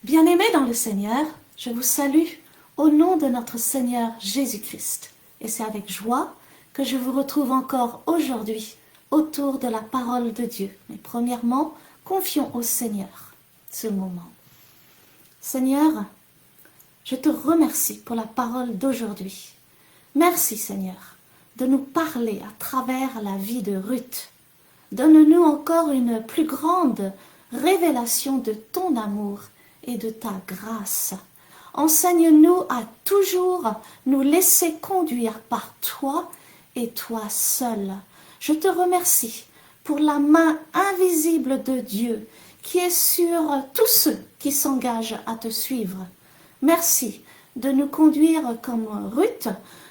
Bien-aimés dans le Seigneur, je vous salue au nom de notre Seigneur Jésus-Christ. Et c'est avec joie que je vous retrouve encore aujourd'hui autour de la parole de Dieu. Mais premièrement, confions au Seigneur ce moment. Seigneur, je te remercie pour la parole d'aujourd'hui. Merci Seigneur de nous parler à travers la vie de Ruth. Donne-nous encore une plus grande révélation de ton amour et de ta grâce. Enseigne-nous à toujours nous laisser conduire par toi et toi seul. Je te remercie pour la main invisible de Dieu qui est sur tous ceux qui s'engagent à te suivre. Merci de nous conduire comme Ruth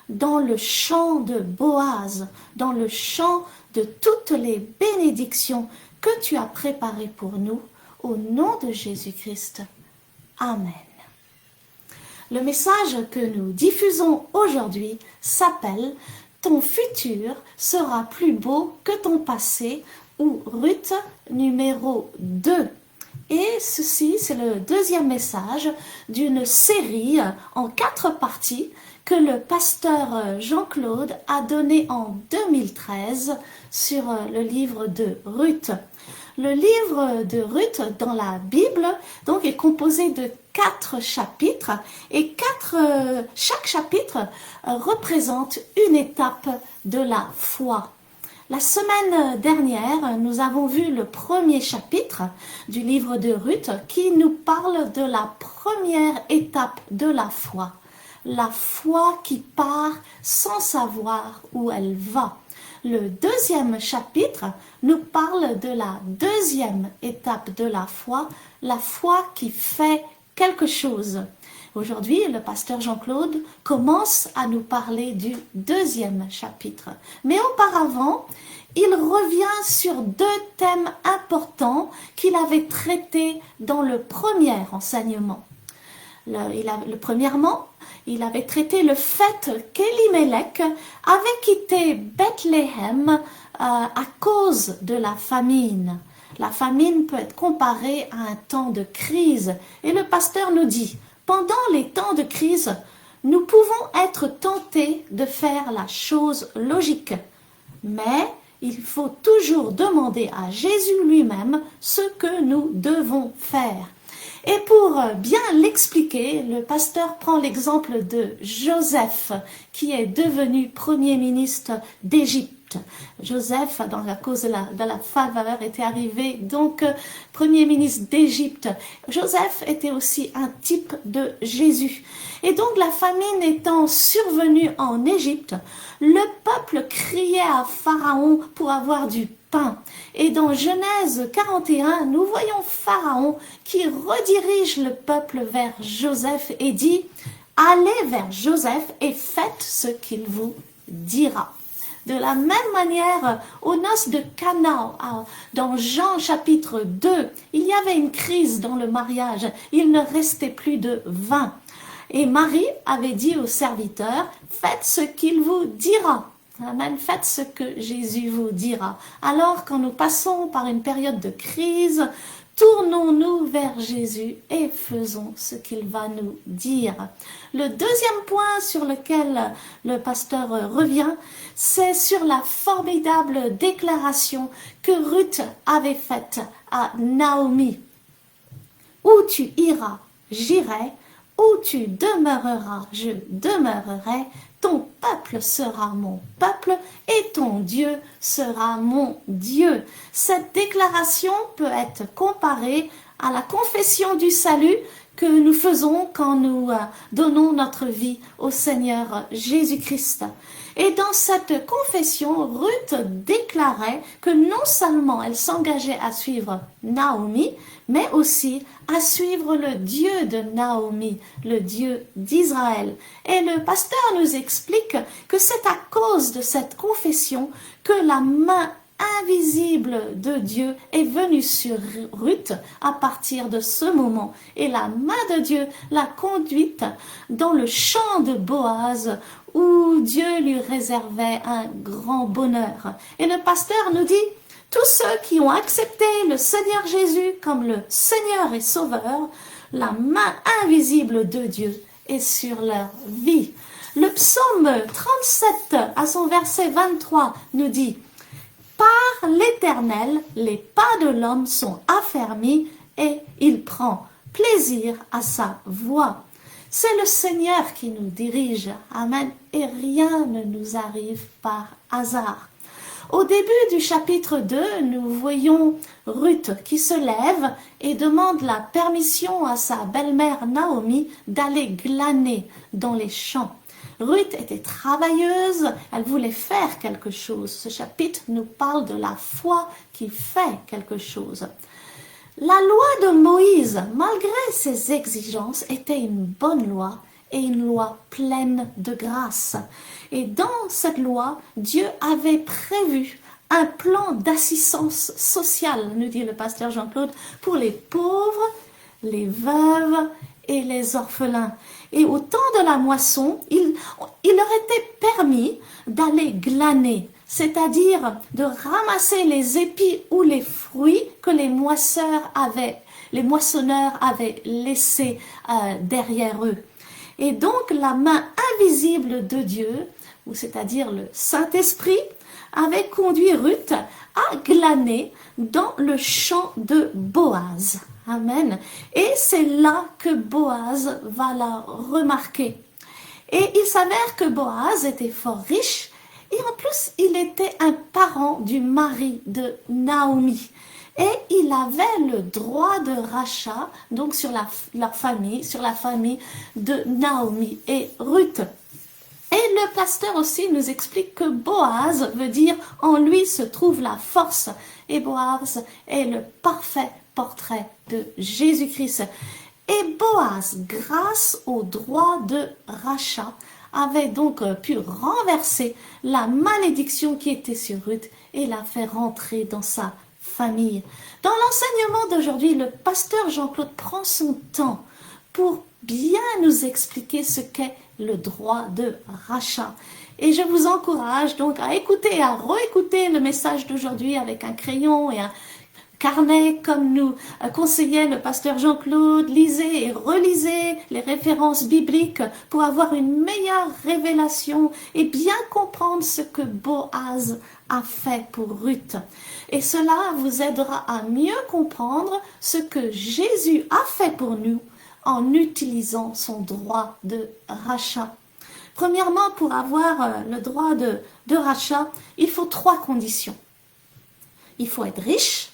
dans le champ de Boaz, dans le champ de toutes les bénédictions que tu as préparées pour nous, au nom de Jésus-Christ. Amen. Le message que nous diffusons aujourd'hui s'appelle « Ton futur sera plus beau que ton passé » ou Ruth numéro 2. Et ceci, c'est le deuxième message d'une série en 4 parties que le pasteur Jean-Claude a donné en 2013 sur le livre de Ruth. Le livre de Ruth dans la Bible donc, est composé de 4 chapitres et chaque chapitre représente une étape de la foi. La semaine dernière, nous avons vu le premier chapitre du livre de Ruth qui nous parle de la première étape de la foi qui part sans savoir où elle va. Le deuxième chapitre nous parle de la deuxième étape de la foi qui fait quelque chose. Aujourd'hui, le pasteur Jean-Claude commence à nous parler du deuxième chapitre. Mais auparavant, il revient sur 2 thèmes importants qu'il avait traités dans le premier enseignement. Premièrement, il avait traité le fait qu'Elimelech avait quitté Bethléem à cause de la famine. La famine peut être comparée à un temps de crise. Et le pasteur nous dit, pendant les temps de crise, nous pouvons être tentés de faire la chose logique. Mais il faut toujours demander à Jésus lui-même ce que nous devons faire. Et pour bien l'expliquer, le pasteur prend l'exemple de Joseph, qui est devenu premier ministre d'Égypte. Joseph, dans la cause de la faveur, était arrivé donc premier ministre d'Égypte. Joseph était aussi un type de Jésus. Et donc la famine étant survenue en Égypte, le peuple criait à Pharaon pour avoir du pain. Et dans Genèse 41, nous voyons Pharaon qui redirige le peuple vers Joseph et dit « Allez vers Joseph et faites ce qu'il vous dira ». De la même manière, aux noces de Cana, dans Jean chapitre 2, il y avait une crise dans le mariage. Il ne restait plus de vin. Et Marie avait dit aux serviteurs, faites ce qu'il vous dira. Amen. Faites ce que Jésus vous dira. Alors, quand nous passons par une période de crise, tournons-nous vers Jésus et faisons ce qu'il va nous dire. Le deuxième point sur lequel le pasteur revient, c'est sur la formidable déclaration que Ruth avait faite à Naomi. Où tu iras, j'irai. Où tu demeureras, je demeurerai. Ton peuple sera mon peuple et ton Dieu sera mon Dieu. Cette déclaration peut être comparée à la confession du salut que nous faisons quand nous donnons notre vie au Seigneur Jésus-Christ. Et dans cette confession, Ruth déclarait que non seulement elle s'engageait à suivre Naomi, mais aussi à suivre le Dieu de Naomi, le Dieu d'Israël. Et le pasteur nous explique que c'est à cause de cette confession que la main invisible de Dieu est venue sur Ruth à partir de ce moment. Et la main de Dieu l'a conduite dans le champ de Boaz où Dieu lui réservait un grand bonheur. Et le pasteur nous dit, tous ceux qui ont accepté le Seigneur Jésus comme le Seigneur et Sauveur la main invisible de Dieu est sur leur vie. Le psaume 37 à son verset 23 nous dit: par l'Éternel, les pas de l'homme sont affermis et il prend plaisir à sa voie. C'est le Seigneur qui nous dirige. Amen. Et rien ne nous arrive par hasard. Au début du chapitre 2, nous voyons Ruth qui se lève et demande la permission à sa belle-mère Naomi d'aller glaner dans les champs. Ruth était travailleuse, elle voulait faire quelque chose. Ce chapitre nous parle de la foi qui fait quelque chose. La loi de Moïse, malgré ses exigences, était une bonne loi et une loi pleine de grâce. Et dans cette loi, Dieu avait prévu un plan d'assistance sociale, nous dit le pasteur Jean-Claude, pour les pauvres, les veuves et les orphelins. Et au temps de la moisson, il leur était permis d'aller glaner, c'est-à-dire de ramasser les épis ou les fruits que les moissonneurs avaient laissés derrière eux. Et donc la main invisible de Dieu, ou c'est-à-dire le Saint-Esprit, avait conduit Ruth à glaner dans le champ de Boaz. Amen. Et c'est là que Boaz va la remarquer. Et il s'avère que Boaz était fort riche et en plus il était un parent du mari de Naomi. Et il avait le droit de rachat donc sur la famille de Naomi et Ruth. Et le pasteur aussi nous explique que Boaz veut dire en lui se trouve la force. Et Boaz est le parfait portrait de Jésus-Christ. Et Boaz, grâce au droit de rachat, avait donc pu renverser la malédiction qui était sur Ruth et la faire rentrer dans sa famille. Dans l'enseignement d'aujourd'hui, le pasteur Jean-Claude prend son temps pour bien nous expliquer ce qu'est le droit de rachat. Et je vous encourage donc à écouter, à réécouter le message d'aujourd'hui avec un crayon et un carnet comme nous conseillait le pasteur Jean-Claude. Lisez et relisez les références bibliques pour avoir une meilleure révélation et bien comprendre ce que Boaz a fait pour Ruth. Et cela vous aidera à mieux comprendre ce que Jésus a fait pour nous en utilisant son droit de rachat. Premièrement, pour avoir le droit de rachat, il faut 3 conditions. Il faut être riche,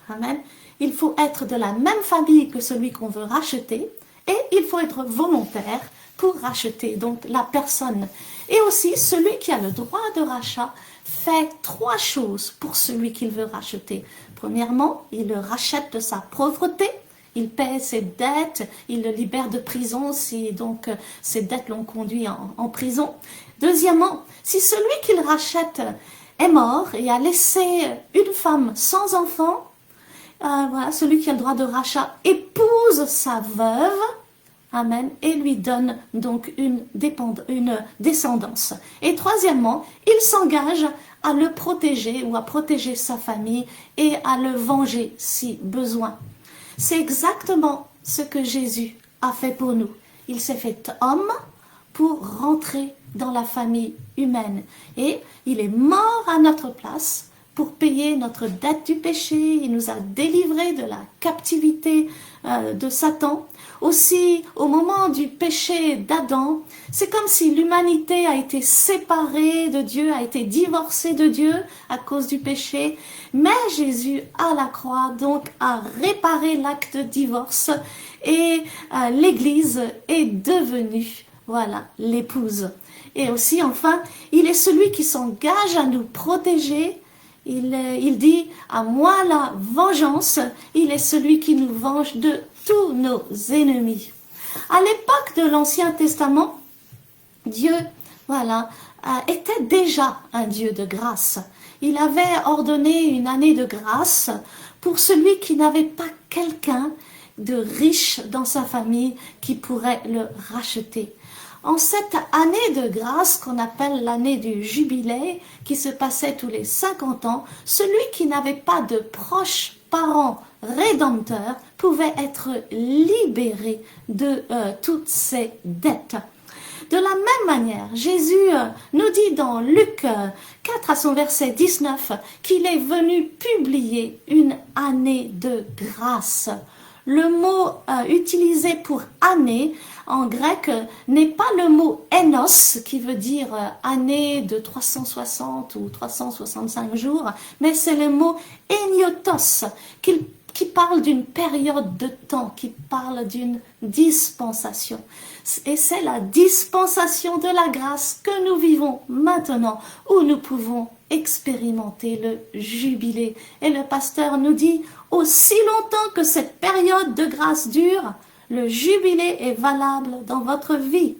amen. Il faut être de la même famille que celui qu'on veut racheter et il faut être volontaire pour racheter donc la personne. Et aussi, celui qui a le droit de rachat fait 3 choses pour celui qu'il veut racheter. Premièrement, il le rachète de sa pauvreté. Il paie ses dettes, il le libère de prison si donc ses dettes l'ont conduit en prison. Deuxièmement, si celui qu'il rachète est mort et a laissé une femme sans enfant, voilà, celui qui a le droit de rachat épouse sa veuve, amen, et lui donne donc une descendance. Et troisièmement, il s'engage à le protéger ou à protéger sa famille et à le venger si besoin. C'est exactement ce que Jésus a fait pour nous. Il s'est fait homme pour rentrer dans la famille humaine. Et il est mort à notre place pour payer notre dette du péché. Il nous a délivrés de la captivité de Satan. Aussi, au moment du péché d'Adam, c'est comme si l'humanité a été séparée de Dieu, a été divorcée de Dieu à cause du péché. Mais Jésus, à la croix, donc, a réparé l'acte de divorce et l'Église est devenue, voilà, l'épouse. Et aussi, enfin, il est celui qui s'engage à nous protéger. Il dit, à moi la vengeance, il est celui qui nous venge de tous nos ennemis. À l'époque de l'Ancien Testament, Dieu, voilà, était déjà un Dieu de grâce. Il avait ordonné une année de grâce pour celui qui n'avait pas quelqu'un de riche dans sa famille qui pourrait le racheter. En cette année de grâce qu'on appelle l'année du jubilé, qui se passait tous les 50 ans, celui qui n'avait pas de proches parents rédempteur pouvait être libéré de toutes ses dettes. De la même manière, Jésus nous dit dans Luc 4 à son verset 19 qu'il est venu publier une année de grâce. Le mot utilisé pour année en grec n'est pas le mot énos qui veut dire année de 360 ou 365 jours, mais c'est le mot eniotos qui parle d'une période de temps, qui parle d'une dispensation. Et c'est la dispensation de la grâce que nous vivons maintenant, où nous pouvons expérimenter le jubilé. Et le pasteur nous dit, aussi longtemps que cette période de grâce dure, le jubilé est valable dans votre vie.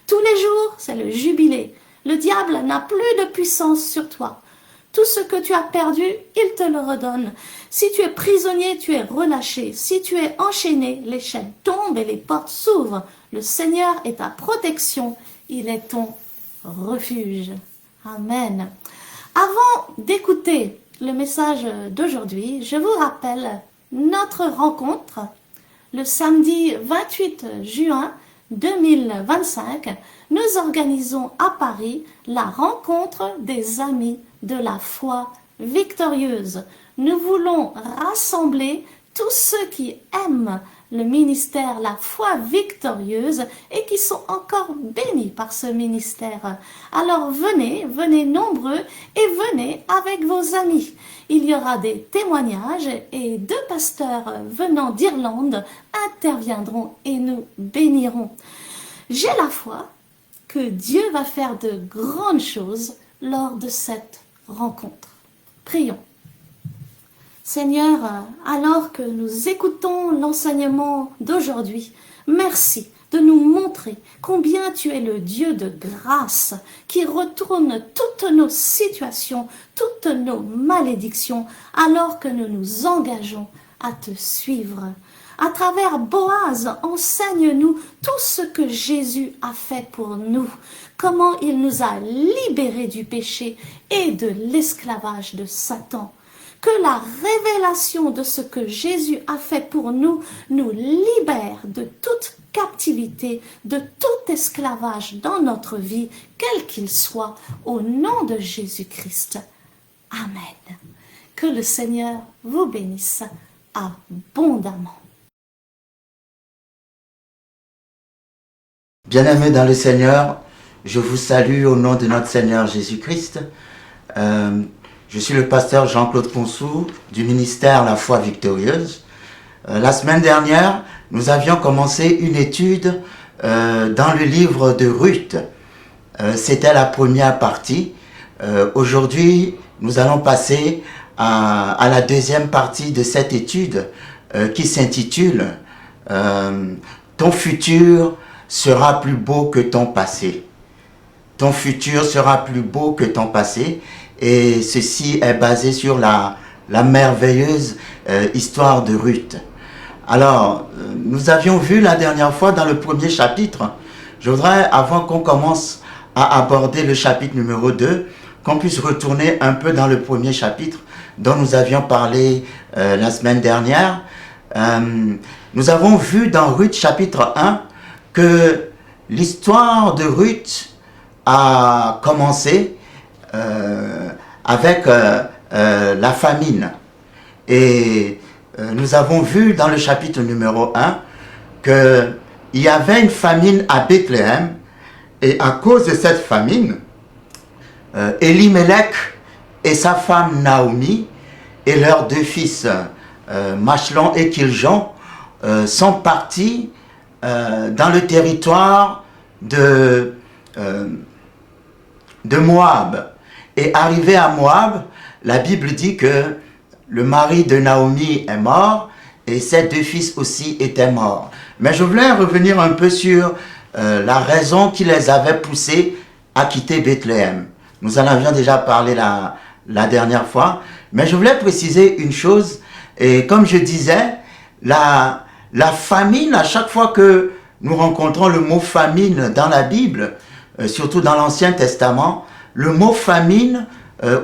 Tous les jours, c'est le jubilé. Le diable n'a plus de puissance sur toi. Tout ce que tu as perdu, il te le redonne. Si tu es prisonnier, tu es relâché. Si tu es enchaîné, les chaînes tombent et les portes s'ouvrent. Le Seigneur est ta protection. Il est ton refuge. Amen. Avant d'écouter le message d'aujourd'hui, je vous rappelle notre rencontre le samedi 28 juin 2025. Nous organisons à Paris la rencontre des amis de la foi victorieuse. Nous voulons rassembler tous ceux qui aiment le ministère La Foi Victorieuse et qui sont encore bénis par ce ministère. Alors venez nombreux et venez avec vos amis. Il y aura des témoignages et 2 pasteurs venant d'Irlande interviendront et nous béniront. J'ai la foi que Dieu va faire de grandes choses lors de cette rencontre. Prions. Seigneur, alors que nous écoutons l'enseignement d'aujourd'hui, merci de nous montrer combien tu es le Dieu de grâce qui retourne toutes nos situations, toutes nos malédictions, alors que nous nous engageons à te suivre. À travers Boaz, enseigne-nous tout ce que Jésus a fait pour nous, comment il nous a libérés du péché et de l'esclavage de Satan. Que la révélation de ce que Jésus a fait pour nous nous libère de toute captivité, de tout esclavage dans notre vie, quel qu'il soit, au nom de Jésus-Christ. Amen. Que le Seigneur vous bénisse abondamment. Bien-aimés dans le Seigneur, je vous salue au nom de notre Seigneur Jésus-Christ. Je suis le pasteur Jean-Claude Ponsou du ministère La Foi Victorieuse. La semaine dernière, nous avions commencé une étude dans le livre de Ruth. C'était la première partie. Aujourd'hui, nous allons passer à la deuxième partie de cette étude qui s'intitule « Ton futur sera plus beau que ton passé. » Ton futur sera plus beau que ton passé. Et ceci est basé sur la merveilleuse histoire de Ruth. Alors, nous avions vu la dernière fois dans le premier chapitre, je voudrais, avant qu'on commence à aborder le chapitre numéro 2, qu'on puisse retourner un peu dans le premier chapitre dont nous avions parlé la semaine dernière. Nous avons vu dans Ruth chapitre 1 que l'histoire de Ruth a commencé avec la famine. Et nous avons vu dans le chapitre numéro 1 qu'il y avait une famine à Bethléem, et à cause de cette famine, Elimelech et sa femme Naomi et leurs 2 fils, Machlon et Kiljon, sont partis dans le territoire de Moab. Et arrivé à Moab, la Bible dit que le mari de Naomi est mort et ses 2 fils aussi étaient morts. Mais je voulais revenir un peu sur la raison qui les avait poussés à quitter Bethléem. Nous en avions déjà parlé la dernière fois, mais je voulais préciser une chose. Et comme je disais, la famine, à chaque fois que nous rencontrons le mot famine dans la Bible, surtout dans l'Ancien Testament, le mot famine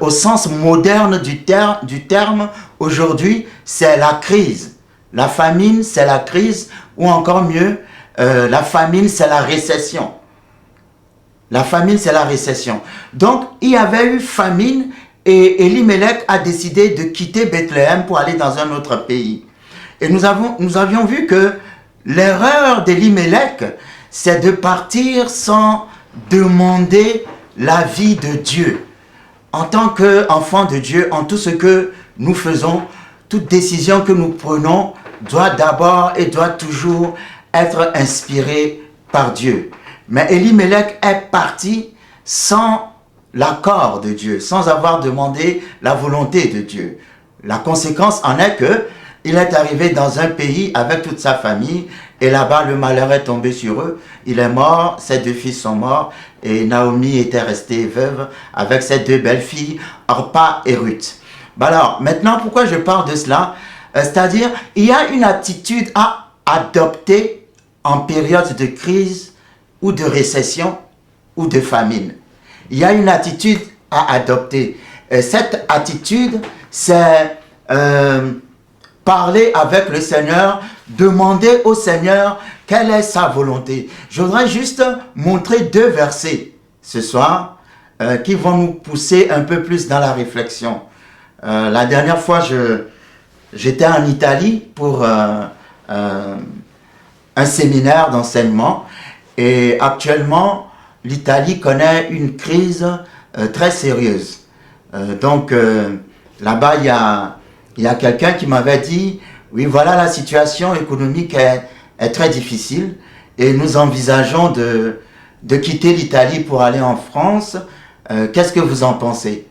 au sens moderne du terme, aujourd'hui, c'est la crise. La famine, c'est la crise, ou encore mieux, la famine, c'est la récession. La famine, c'est la récession. Donc, il y avait eu famine et Elimelech a décidé de quitter Bethléem pour aller dans un autre pays. Et nous avions vu que l'erreur d'Elimelech, c'est de partir sans demander l'avis de Dieu. En tant qu'enfant de Dieu, en tout ce que nous faisons, toute décision que nous prenons doit d'abord et doit toujours être inspirée par Dieu. Mais Elimelech est parti sans l'accord de Dieu, sans avoir demandé la volonté de Dieu. La conséquence en est que il est arrivé dans un pays avec toute sa famille et là-bas le malheur est tombé sur eux. Il est mort, ses 2 fils sont morts et Naomi était restée veuve avec ses 2 belles-filles, Orpa et Ruth. Alors, maintenant, pourquoi je parle de cela? C'est-à-dire, il y a une attitude à adopter en période de crise ou de récession ou de famine. Il y a une attitude à adopter. Et cette attitude, c'est parler avec le Seigneur, demander au Seigneur quelle est sa volonté. Je voudrais juste montrer 2 versets ce soir qui vont nous pousser un peu plus dans la réflexion. La dernière fois, j'étais en Italie pour un séminaire d'enseignement et actuellement, l'Italie connaît une crise très sérieuse. Donc, là-bas, il y a quelqu'un qui m'avait dit, oui, voilà, la situation économique est très difficile et nous envisageons de quitter l'Italie pour aller en France. Qu'est-ce que vous en pensez?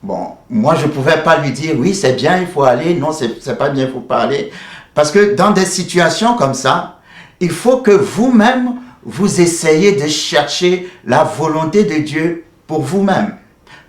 Bon, moi, je ne pouvais pas lui dire, oui, c'est bien, il faut aller. Non, c'est pas bien, il faut pas aller. Parce que dans des situations comme ça, il faut que vous-même, vous essayez de chercher la volonté de Dieu pour vous-même.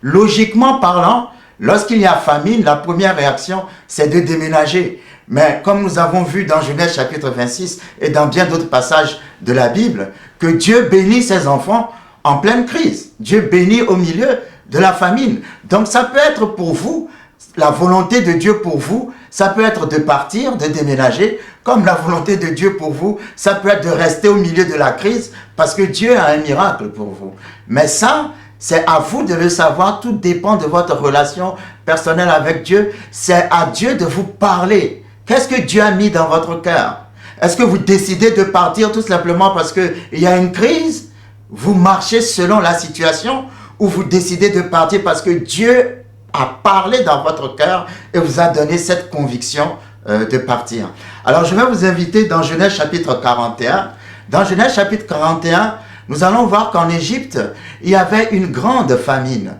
Logiquement parlant, lorsqu'il y a famine, la première réaction, c'est de déménager. Mais comme nous avons vu dans Genèse chapitre 26 et dans bien d'autres passages de la Bible, que Dieu bénit ses enfants en pleine crise. Dieu bénit au milieu de la famine. Donc ça peut être pour vous, la volonté de Dieu pour vous, ça peut être de partir, de déménager, comme la volonté de Dieu pour vous, ça peut être de rester au milieu de la crise, parce que Dieu a un miracle pour vous. Mais ça, c'est à vous de le savoir, tout dépend de votre relation personnelle avec Dieu. C'est à Dieu de vous parler. Qu'est-ce que Dieu a mis dans votre cœur? Est-ce que vous décidez de partir tout simplement parce qu'il y a une crise? Vous marchez selon la situation? Ou vous décidez de partir parce que Dieu a parlé dans votre cœur et vous a donné cette conviction de partir? Alors je vais vous inviter dans Genèse chapitre 41. Dans Genèse chapitre 41, nous allons voir qu'en Égypte, il y avait une grande famine.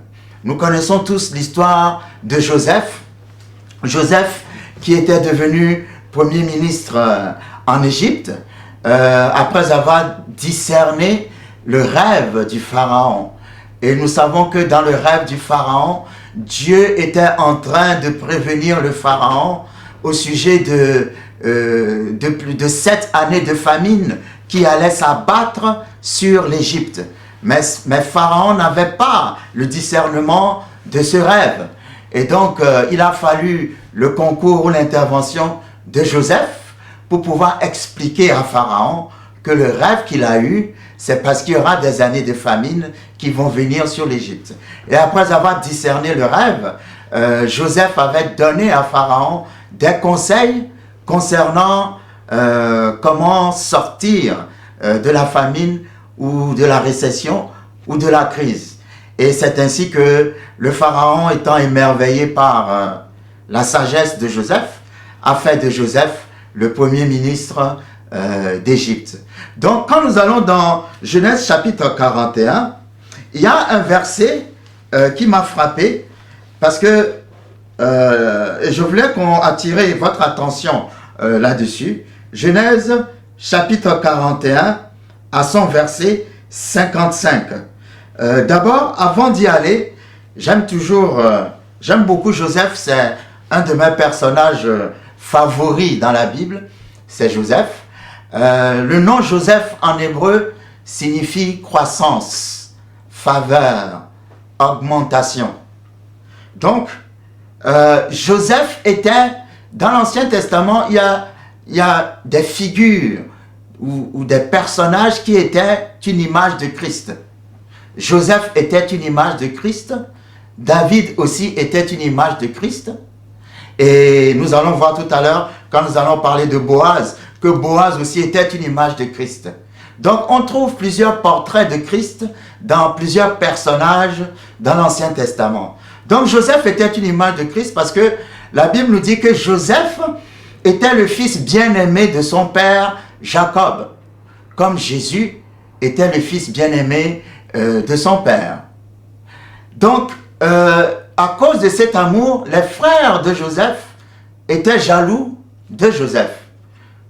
Nous connaissons tous l'histoire de Joseph. Joseph qui était devenu premier ministre en Égypte, après avoir discerné le rêve du Pharaon. Et nous savons que dans le rêve du Pharaon, Dieu était en train de prévenir le Pharaon au sujet de plus de 7 années de famine qui allaient s'abattre sur l'Égypte. Mais Pharaon n'avait pas le discernement de ce rêve. Et donc, il a fallu le concours ou l'intervention de Joseph pour pouvoir expliquer à Pharaon que le rêve qu'il a eu, c'est parce qu'il y aura des années de famine qui vont venir sur l'Égypte. Et après avoir discerné le rêve, Joseph avait donné à Pharaon des conseils concernant comment sortir de la famine ou de la récession ou de la crise. Et c'est ainsi que le Pharaon, étant émerveillé par la sagesse de Joseph, a fait de Joseph le premier ministre d'Égypte. Donc, quand nous allons dans Genèse chapitre 41, il y a un verset qui m'a frappé parce que je voulais qu'on attire votre attention là-dessus. Genèse chapitre 41 à son verset 55. D'abord, avant d'y aller, j'aime beaucoup Joseph, c'est un de mes personnages favoris dans la Bible, c'est Joseph. Le nom Joseph en hébreu signifie croissance, faveur, augmentation. Donc, Joseph était, dans l'Ancien Testament, il y a des figures ou des personnages qui étaient une image de Christ. Joseph était une image de Christ. David aussi était une image de Christ. Et nous allons voir tout à l'heure, quand nous allons parler de Boaz, que Boaz aussi était une image de Christ. Donc on trouve plusieurs portraits de Christ dans plusieurs personnages dans l'Ancien Testament. Donc Joseph était une image de Christ parce que la Bible nous dit que Joseph était le fils bien-aimé de son père Jacob, comme Jésus était le fils bien-aimé de son père. Donc, à cause de cet amour, les frères de Joseph étaient jaloux de Joseph,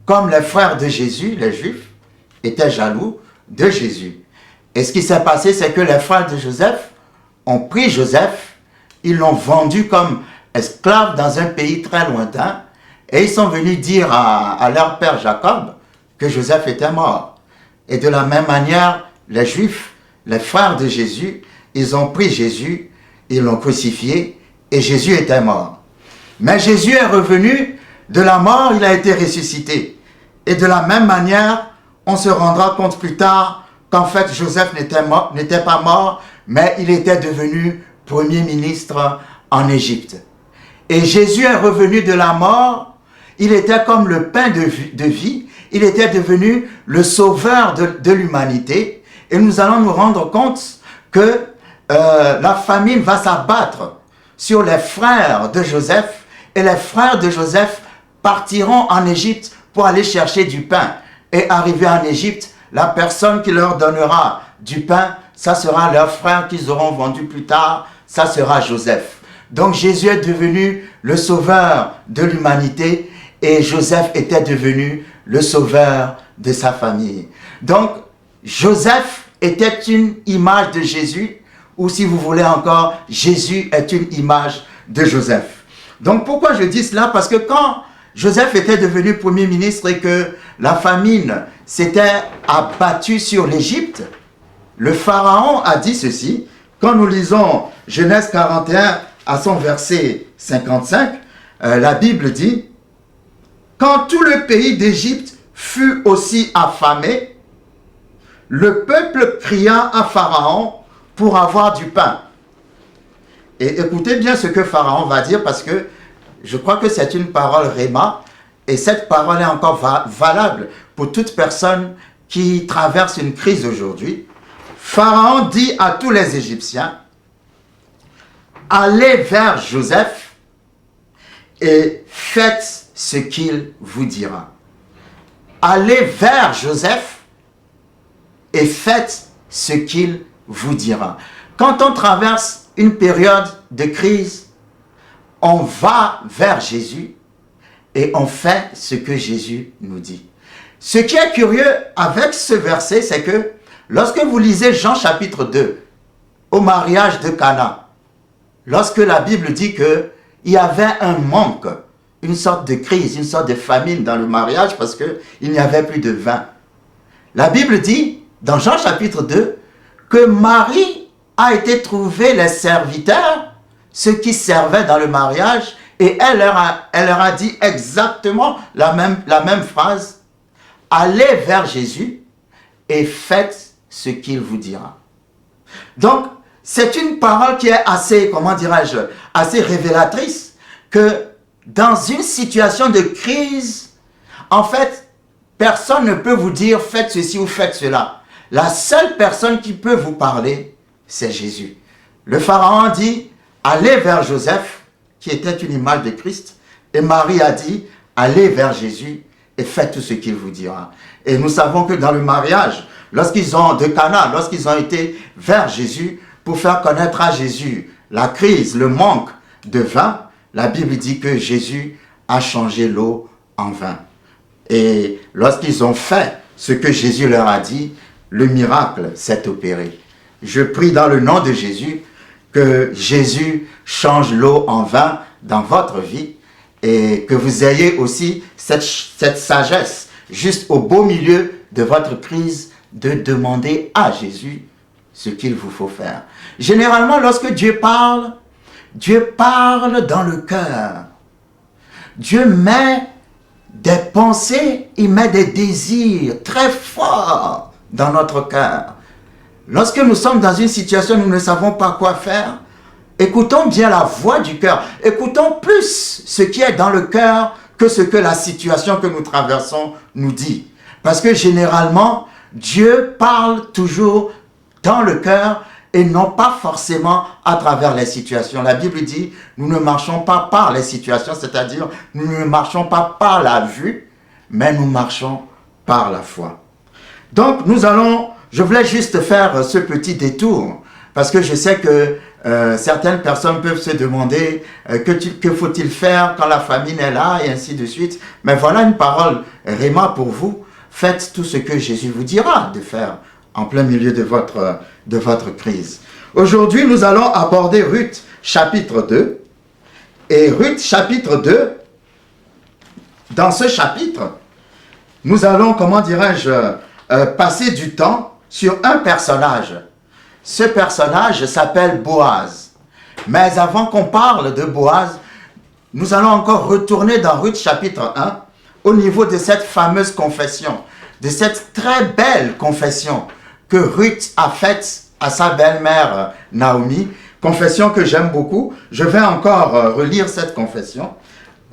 comme les frères de Jésus, les Juifs, étaient jaloux de Jésus. Et ce qui s'est passé, c'est que les frères de Joseph ont pris Joseph, ils l'ont vendu comme esclave dans un pays très lointain, et ils sont venus dire à leur père Jacob que Joseph était mort. Et de la même manière, les Juifs, les frères de Jésus, ils ont pris Jésus, ils l'ont crucifié, et Jésus était mort. Mais Jésus est revenu de la mort, il a été ressuscité. Et de la même manière, on se rendra compte plus tard qu'en fait Joseph n'était pas mort, mais il était devenu premier ministre en Égypte. Et Jésus est revenu de la mort, il était comme le pain de vie, il était devenu le sauveur de l'humanité. Et nous allons nous rendre compte que la famine va s'abattre sur les frères de Joseph, et les frères de Joseph partiront en Égypte pour aller chercher du pain. Et arrivé en Égypte, la personne qui leur donnera du pain, ça sera leur frère qu'ils auront vendu plus tard, ça sera Joseph. Donc Jésus est devenu le sauveur de l'humanité et Joseph était devenu le sauveur de sa famille. Donc Joseph était une image de Jésus, ou si vous voulez encore, Jésus est une image de Joseph. Donc pourquoi je dis cela? Parce que quand Joseph était devenu premier ministre et que la famine s'était abattue sur l'Égypte, le Pharaon a dit ceci. Quand nous lisons Genèse 41 à son verset 55, la Bible dit « Quand tout le pays d'Égypte fut aussi affamé, le peuple cria à Pharaon pour avoir du pain. » Et écoutez bien ce que Pharaon va dire parce que je crois que c'est une parole réma et cette parole est encore valable pour toute personne qui traverse une crise aujourd'hui. Pharaon dit à tous les Égyptiens, allez vers Joseph et faites ce qu'il vous dira. Allez vers Joseph et faites ce qu'il vous dira. Quand on traverse une période de crise, on va vers Jésus et on fait ce que Jésus nous dit. Ce qui est curieux avec ce verset, c'est que lorsque vous lisez Jean chapitre 2, au mariage de Cana, lorsque la Bible dit qu'il y avait un manque, une sorte de crise, une sorte de famine dans le mariage parce qu'il n'y avait plus de vin. La Bible dit, dans Jean chapitre 2, que Marie a été trouver les serviteurs, ceux qui servaient dans le mariage, et elle leur a dit exactement la même phrase. Allez vers Jésus et faites ce qu'il vous dira. Donc, c'est une parole qui est assez, comment dirais-je, assez révélatrice que dans une situation de crise, en fait, personne ne peut vous dire faites ceci ou faites cela. La seule personne qui peut vous parler, c'est Jésus. Le Pharaon dit, allez vers Joseph, qui était une image de Christ, et Marie a dit, allez vers Jésus et faites tout ce qu'il vous dira. Et nous savons que dans le mariage, lorsqu'ils ont été vers Jésus pour faire connaître à Jésus la crise, le manque de vin, la Bible dit que Jésus a changé l'eau en vin. Et lorsqu'ils ont fait ce que Jésus leur a dit, le miracle s'est opéré. Je prie dans le nom de Jésus que Jésus change l'eau en vin dans votre vie et que vous ayez aussi cette sagesse juste au beau milieu de votre crise de demander à Jésus ce qu'il vous faut faire. Généralement, lorsque Dieu parle dans le cœur. Dieu met des pensées, il met des désirs très forts dans notre cœur. Lorsque nous sommes dans une situation où nous ne savons pas quoi faire, écoutons bien la voix du cœur. Écoutons plus ce qui est dans le cœur que ce que la situation que nous traversons nous dit. Parce que généralement, Dieu parle toujours dans le cœur et non pas forcément à travers les situations. La Bible dit, nous ne marchons pas par les situations, c'est-à-dire nous ne marchons pas par la vue, mais nous marchons par la foi. Donc je voulais juste faire ce petit détour, parce que je sais que certaines personnes peuvent se demander que faut-il faire quand la famine est là, et ainsi de suite. Mais voilà une parole réma pour vous. Faites tout ce que Jésus vous dira de faire en plein milieu de votre crise. Aujourd'hui, nous allons aborder Ruth chapitre 2. Et Ruth chapitre 2, dans ce chapitre, nous allons, passer du temps sur un personnage. Ce personnage s'appelle Boaz. Mais avant qu'on parle de Boaz, nous allons encore retourner dans Ruth chapitre 1, au niveau de cette fameuse confession, de cette très belle confession que Ruth a faite à sa belle-mère Naomi, confession que j'aime beaucoup. Je vais encore relire cette confession.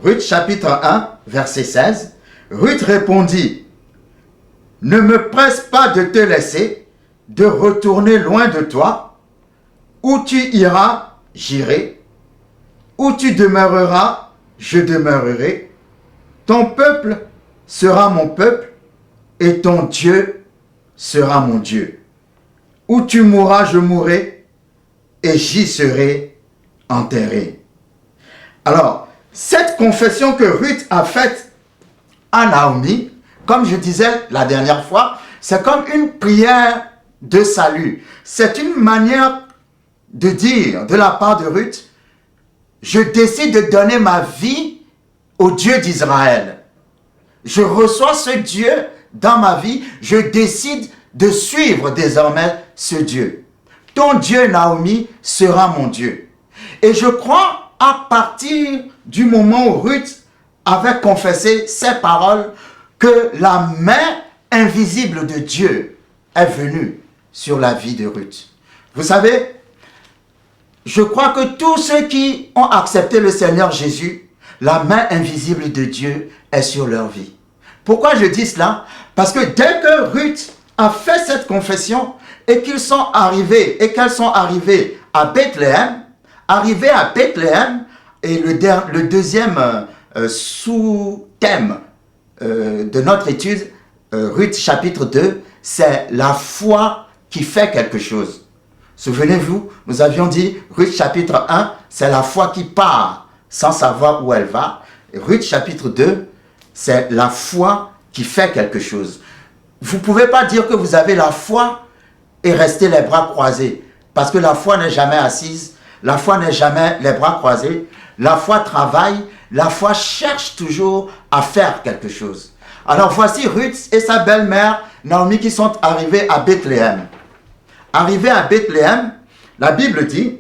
Ruth chapitre 1, verset 16. Ruth répondit, « Ne me presse pas de te laisser, de retourner loin de toi. Où tu iras, j'irai. Où tu demeureras, je demeurerai. Ton peuple sera mon peuple, et ton Dieu sera mon Dieu. Où tu mourras, je mourrai, et j'y serai enterré. » Alors, cette confession que Ruth a faite à Naomi, comme je disais la dernière fois, c'est comme une prière de salut. C'est une manière de dire de la part de Ruth, je décide de donner ma vie au Dieu d'Israël. Je reçois ce Dieu dans ma vie, je décide de suivre désormais ce Dieu. Ton Dieu, Naomi, sera mon Dieu. Et je crois, à partir du moment où Ruth avait confessé ces paroles, que la main invisible de Dieu est venue sur la vie de Ruth. Vous savez, je crois que tous ceux qui ont accepté le Seigneur Jésus, la main invisible de Dieu est sur leur vie. Pourquoi je dis cela? Parce que dès que Ruth a fait cette confession et qu'elles sont arrivées à Bethléem, et le deuxième sous-thème de notre étude, Ruth chapitre 2, c'est la foi qui fait quelque chose. Souvenez-vous, nous avions dit, Ruth chapitre 1, c'est la foi qui part sans savoir où elle va. Et Ruth chapitre 2, c'est la foi qui fait quelque chose. Vous ne pouvez pas dire que vous avez la foi et rester les bras croisés. Parce que la foi n'est jamais assise, la foi n'est jamais les bras croisés. La foi travaille, la foi cherche toujours à faire quelque chose. Alors voici Ruth et sa belle-mère Naomi qui sont arrivés à Bethléem. Arrivés à Bethléem, la Bible dit,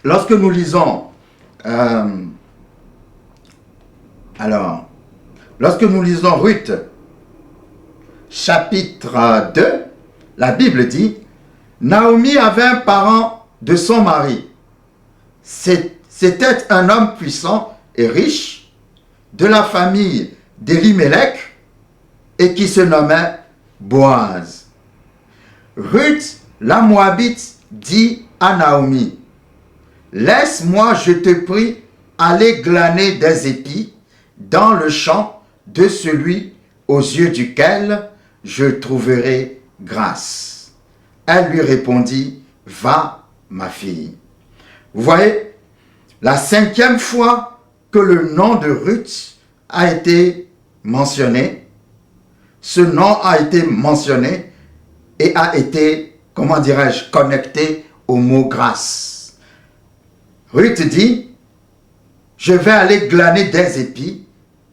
lorsque nous lisons, Ruth, chapitre 2, la Bible dit, Naomi avait un parent de son mari. C'était un homme puissant et riche de la famille d'Elimelech et qui se nommait Boaz. Ruth, la Moabite, dit à Naomi, « Laisse-moi, je te prie, aller glaner des épis dans le champ de celui aux yeux duquel je trouverai grâce. » Elle lui répondit, « Va, ma fille. » Vous voyez, la 5e fois que le nom de Ruth a été mentionné, ce nom a été mentionné et a été, connecté au mot grâce. Ruth dit, je vais aller glaner des épis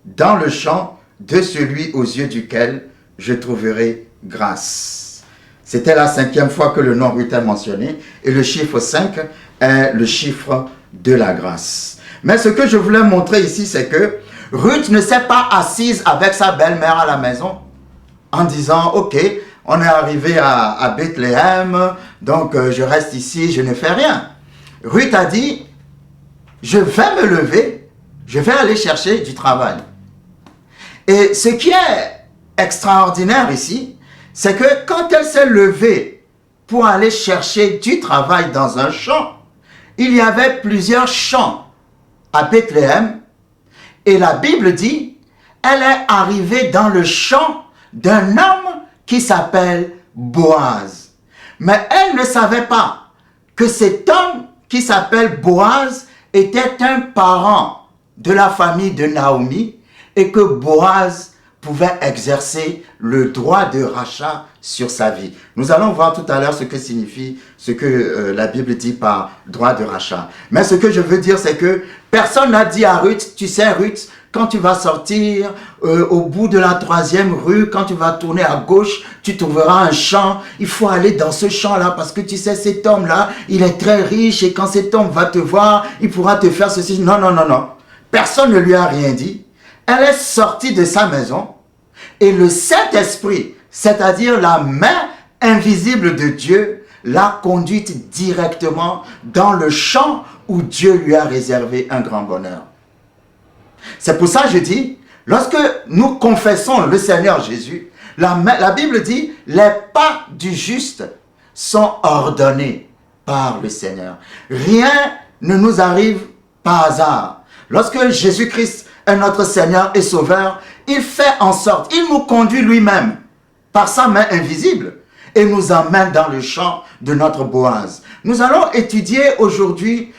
dans le champ de celui aux yeux duquel je trouverai grâce. C'était la 5e fois que le nom Ruth est mentionné. Et le chiffre 5 est le chiffre de la grâce. Mais ce que je voulais montrer ici, c'est que Ruth ne s'est pas assise avec sa belle-mère à la maison en disant, ok, on est arrivé à Bethléem, donc je reste ici, je ne fais rien. Ruth a dit, je vais me lever, je vais aller chercher du travail. Et ce qui est extraordinaire ici, c'est que quand elle s'est levée pour aller chercher du travail dans un champ, il y avait plusieurs champs à Bethléem, et la Bible dit, elle est arrivée dans le champ d'un homme qui s'appelle Boaz. Mais elle ne savait pas que cet homme qui s'appelle Boaz était un parent de la famille de Naomi et que Boaz pouvait exercer le droit de rachat sur sa vie. Nous allons voir tout à l'heure ce que signifie, ce que la Bible dit par droit de rachat. Mais ce que je veux dire, c'est que personne n'a dit à Ruth, tu sais Ruth, quand tu vas sortir au bout de la 3e rue, quand tu vas tourner à gauche, tu trouveras un champ. Il faut aller dans ce champ-là parce que tu sais, cet homme-là, il est très riche et quand cet homme va te voir, il pourra te faire ceci. Non, non, non, non. Personne ne lui a rien dit. Elle est sortie de sa maison et le Saint-Esprit, c'est-à-dire la main invisible de Dieu, l'a conduite directement dans le champ où Dieu lui a réservé un grand bonheur. C'est pour ça que je dis, lorsque nous confessons le Seigneur Jésus, la Bible dit, les pas du juste sont ordonnés par le Seigneur. Rien ne nous arrive par hasard. Lorsque Jésus-Christ est notre Seigneur et Sauveur, il fait en sorte, il nous conduit lui-même par sa main invisible et nous emmène dans le champ de notre Boaz. Nous allons étudier aujourd'hui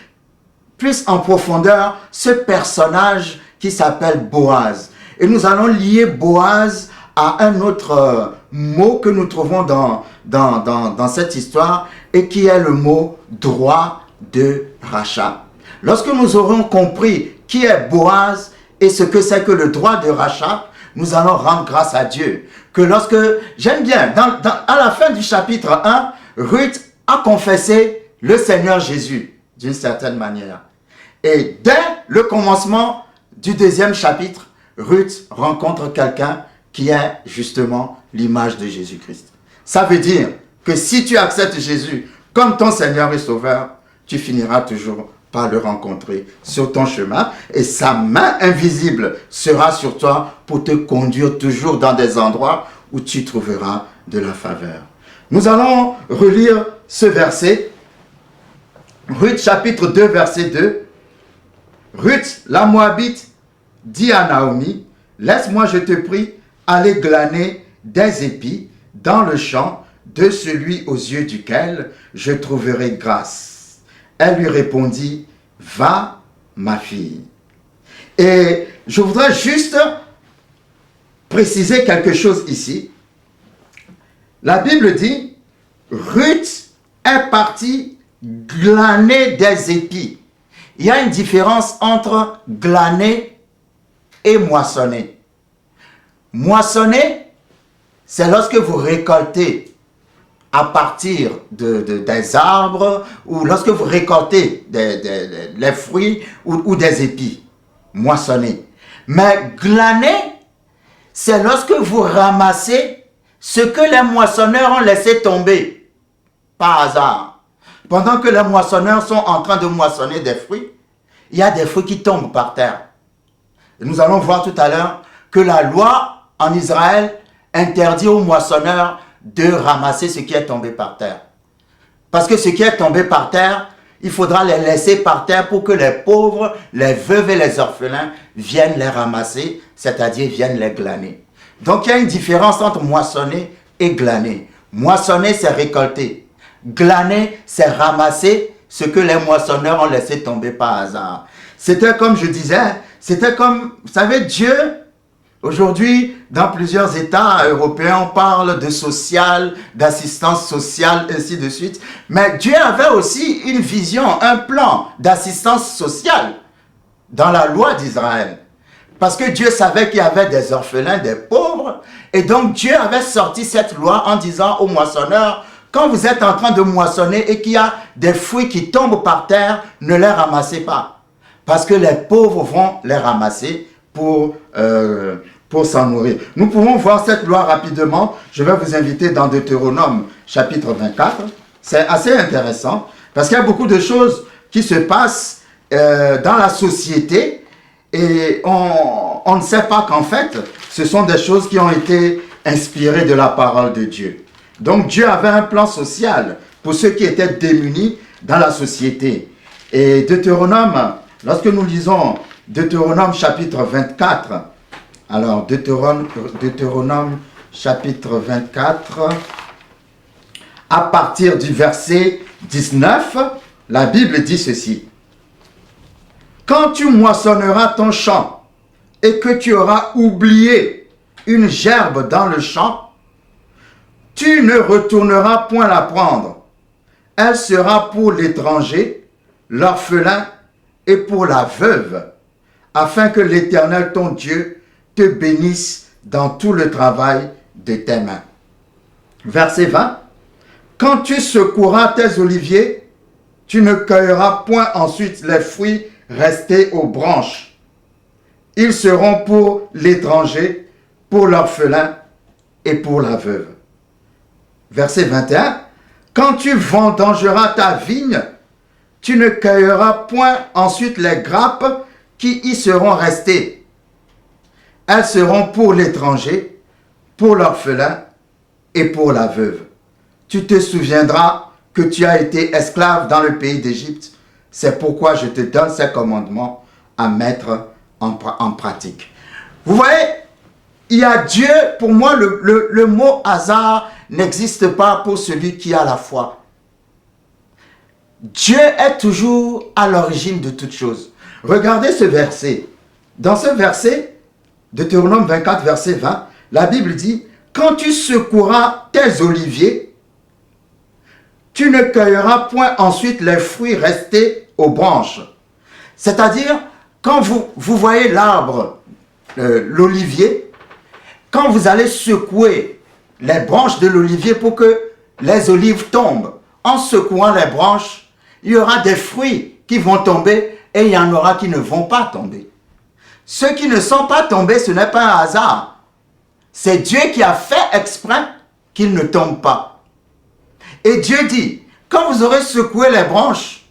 plus en profondeur ce personnage qui s'appelle Boaz. Et nous allons lier Boaz à un autre mot que nous trouvons dans cette histoire et qui est le mot droit de rachat. Lorsque nous aurons compris qui est Boaz et ce que c'est que le droit de rachat, nous allons rendre grâce à Dieu. Que lorsque, j'aime bien, à la fin du chapitre 1, Ruth a confessé le Seigneur Jésus d'une certaine manière. Et dès le commencement du 2e chapitre, Ruth rencontre quelqu'un qui est justement l'image de Jésus-Christ. Ça veut dire que si tu acceptes Jésus comme ton Seigneur et Sauveur, tu finiras toujours par le rencontrer sur ton chemin et sa main invisible sera sur toi pour te conduire toujours dans des endroits où tu trouveras de la faveur. Nous allons relire ce verset, Ruth chapitre 2 verset 2. Ruth, la Moabite, dit à Naomi, « Laisse-moi, je te prie, aller glaner des épis dans le champ de celui aux yeux duquel je trouverai grâce. » Elle lui répondit, « Va, ma fille. » Et je voudrais juste préciser quelque chose ici. La Bible dit, Ruth est partie glaner des épis. Il y a une différence entre glaner et moissonner. Moissonner, c'est lorsque vous récoltez à partir des arbres ou lorsque vous récoltez les fruits ou des épis. Moissonner. Mais glaner, c'est lorsque vous ramassez ce que les moissonneurs ont laissé tomber par hasard. Pendant que les moissonneurs sont en train de moissonner des fruits, il y a des fruits qui tombent par terre. Et nous allons voir tout à l'heure que la loi en Israël interdit aux moissonneurs de ramasser ce qui est tombé par terre. Parce que ce qui est tombé par terre, il faudra les laisser par terre pour que les pauvres, les veuves et les orphelins viennent les ramasser, c'est-à-dire viennent les glaner. Donc il y a une différence entre moissonner et glaner. Moissonner, c'est récolter. Glaner, c'est ramasser ce que les moissonneurs ont laissé tomber par hasard. C'était comme je disais, c'était comme, vous savez, Dieu, aujourd'hui, dans plusieurs États européens, on parle de social, d'assistance sociale, ainsi de suite. Mais Dieu avait aussi une vision, un plan d'assistance sociale dans la loi d'Israël. Parce que Dieu savait qu'il y avait des orphelins, des pauvres. Et donc Dieu avait sorti cette loi en disant aux moissonneurs, quand vous êtes en train de moissonner et qu'il y a des fruits qui tombent par terre, ne les ramassez pas. Parce que les pauvres vont les ramasser pour s'en nourrir. Nous pouvons voir cette loi rapidement. Je vais vous inviter dans Deutéronome chapitre 24. C'est assez intéressant parce qu'il y a beaucoup de choses qui se passent dans la société et on ne sait pas qu'en fait, ce sont des choses qui ont été inspirées de la parole de Dieu. Donc Dieu avait un plan social pour ceux qui étaient démunis dans la société. Et Deutéronome, lorsque nous lisons Deutéronome chapitre 24, alors Deutéronome chapitre 24, à partir du verset 19, la Bible dit ceci. Quand tu moissonneras ton champ et que tu auras oublié une gerbe dans le champ, tu ne retourneras point la prendre. Elle sera pour l'étranger, l'orphelin et pour la veuve, afin que l'Éternel ton Dieu te bénisse dans tout le travail de tes mains. Verset 20. Quand tu secoueras tes oliviers, tu ne cueilleras point ensuite les fruits restés aux branches. Ils seront pour l'étranger, pour l'orphelin et pour la veuve. Verset 21. Quand tu vendangeras ta vigne, tu ne cueilleras point ensuite les grappes qui y seront restées. Elles seront pour l'étranger, pour l'orphelin et pour la veuve. Tu te souviendras que tu as été esclave dans le pays d'Égypte. C'est pourquoi je te donne ces commandements à mettre en pratique. Vous voyez, il y a Dieu, pour moi, le mot hasard n'existe pas pour celui qui a la foi. Dieu est toujours à l'origine de toutes choses. Regardez ce verset. Dans ce verset, Deutéronome 24, verset 20, la Bible dit, « Quand tu secoueras tes oliviers, tu ne cueilleras point ensuite les fruits restés aux branches. » C'est-à-dire, quand vous voyez l'arbre, l'olivier, quand vous allez secouer les branches de l'olivier pour que les olives tombent, en secouant les branches, il y aura des fruits qui vont tomber et il y en aura qui ne vont pas tomber. Ceux qui ne sont pas tombés, ce n'est pas un hasard. C'est Dieu qui a fait exprès qu'ils ne tombent pas. Et Dieu dit, quand vous aurez secoué les branches,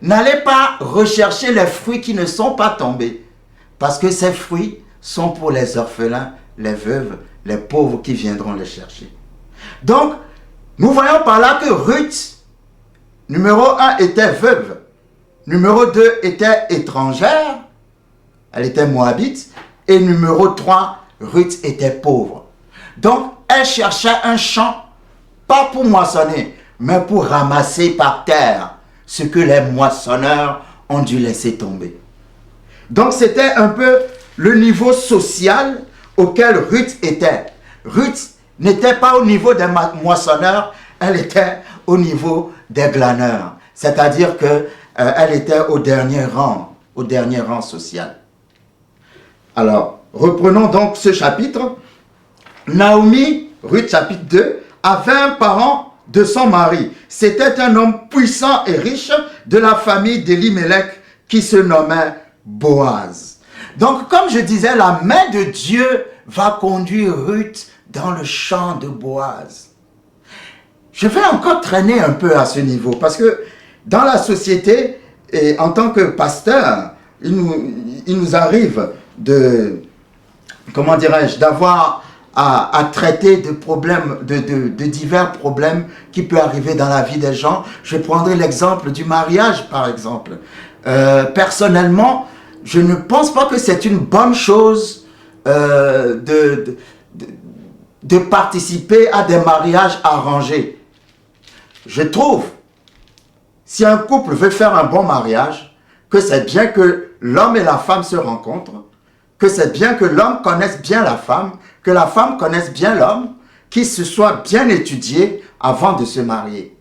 n'allez pas rechercher les fruits qui ne sont pas tombés. Parce que ces fruits sont pour les orphelins, les veuves, les pauvres qui viendront les chercher. Donc, nous voyons par là que Ruth, numéro 1, était veuve. Numéro 2 était étrangère. Elle était moabite. Et numéro 3, Ruth était pauvre. Donc, elle cherchait un champ, pas pour moissonner, mais pour ramasser par terre ce que les moissonneurs ont dû laisser tomber. Donc, c'était un peu le niveau social auquel Ruth était. Ruth n'était pas au niveau des moissonneurs, elle était au niveau des glaneurs. C'est-à-dire qu'elle était au dernier rang social. Alors, reprenons donc ce chapitre. Naomi, Ruth chapitre 2, avait un parent de son mari. C'était un homme puissant et riche de la famille d'Elimelech qui se nommait Boaz. Donc, comme je disais, la main de Dieu va conduire Ruth dans le champ de Boaz. Je vais encore traîner un peu à ce niveau parce que dans la société, et en tant que pasteur, il nous arrive d'avoir à traiter de problèmes, de divers problèmes qui peuvent arriver dans la vie des gens. Je prendrai l'exemple du mariage, par exemple. Personnellement, je ne pense pas que c'est une bonne chose de participer à des mariages arrangés. Je trouve, si un couple veut faire un bon mariage, que c'est bien que l'homme et la femme se rencontrent, que c'est bien que l'homme connaisse bien la femme, que la femme connaisse bien l'homme, qu'ils se soient bien étudiés avant de se marier.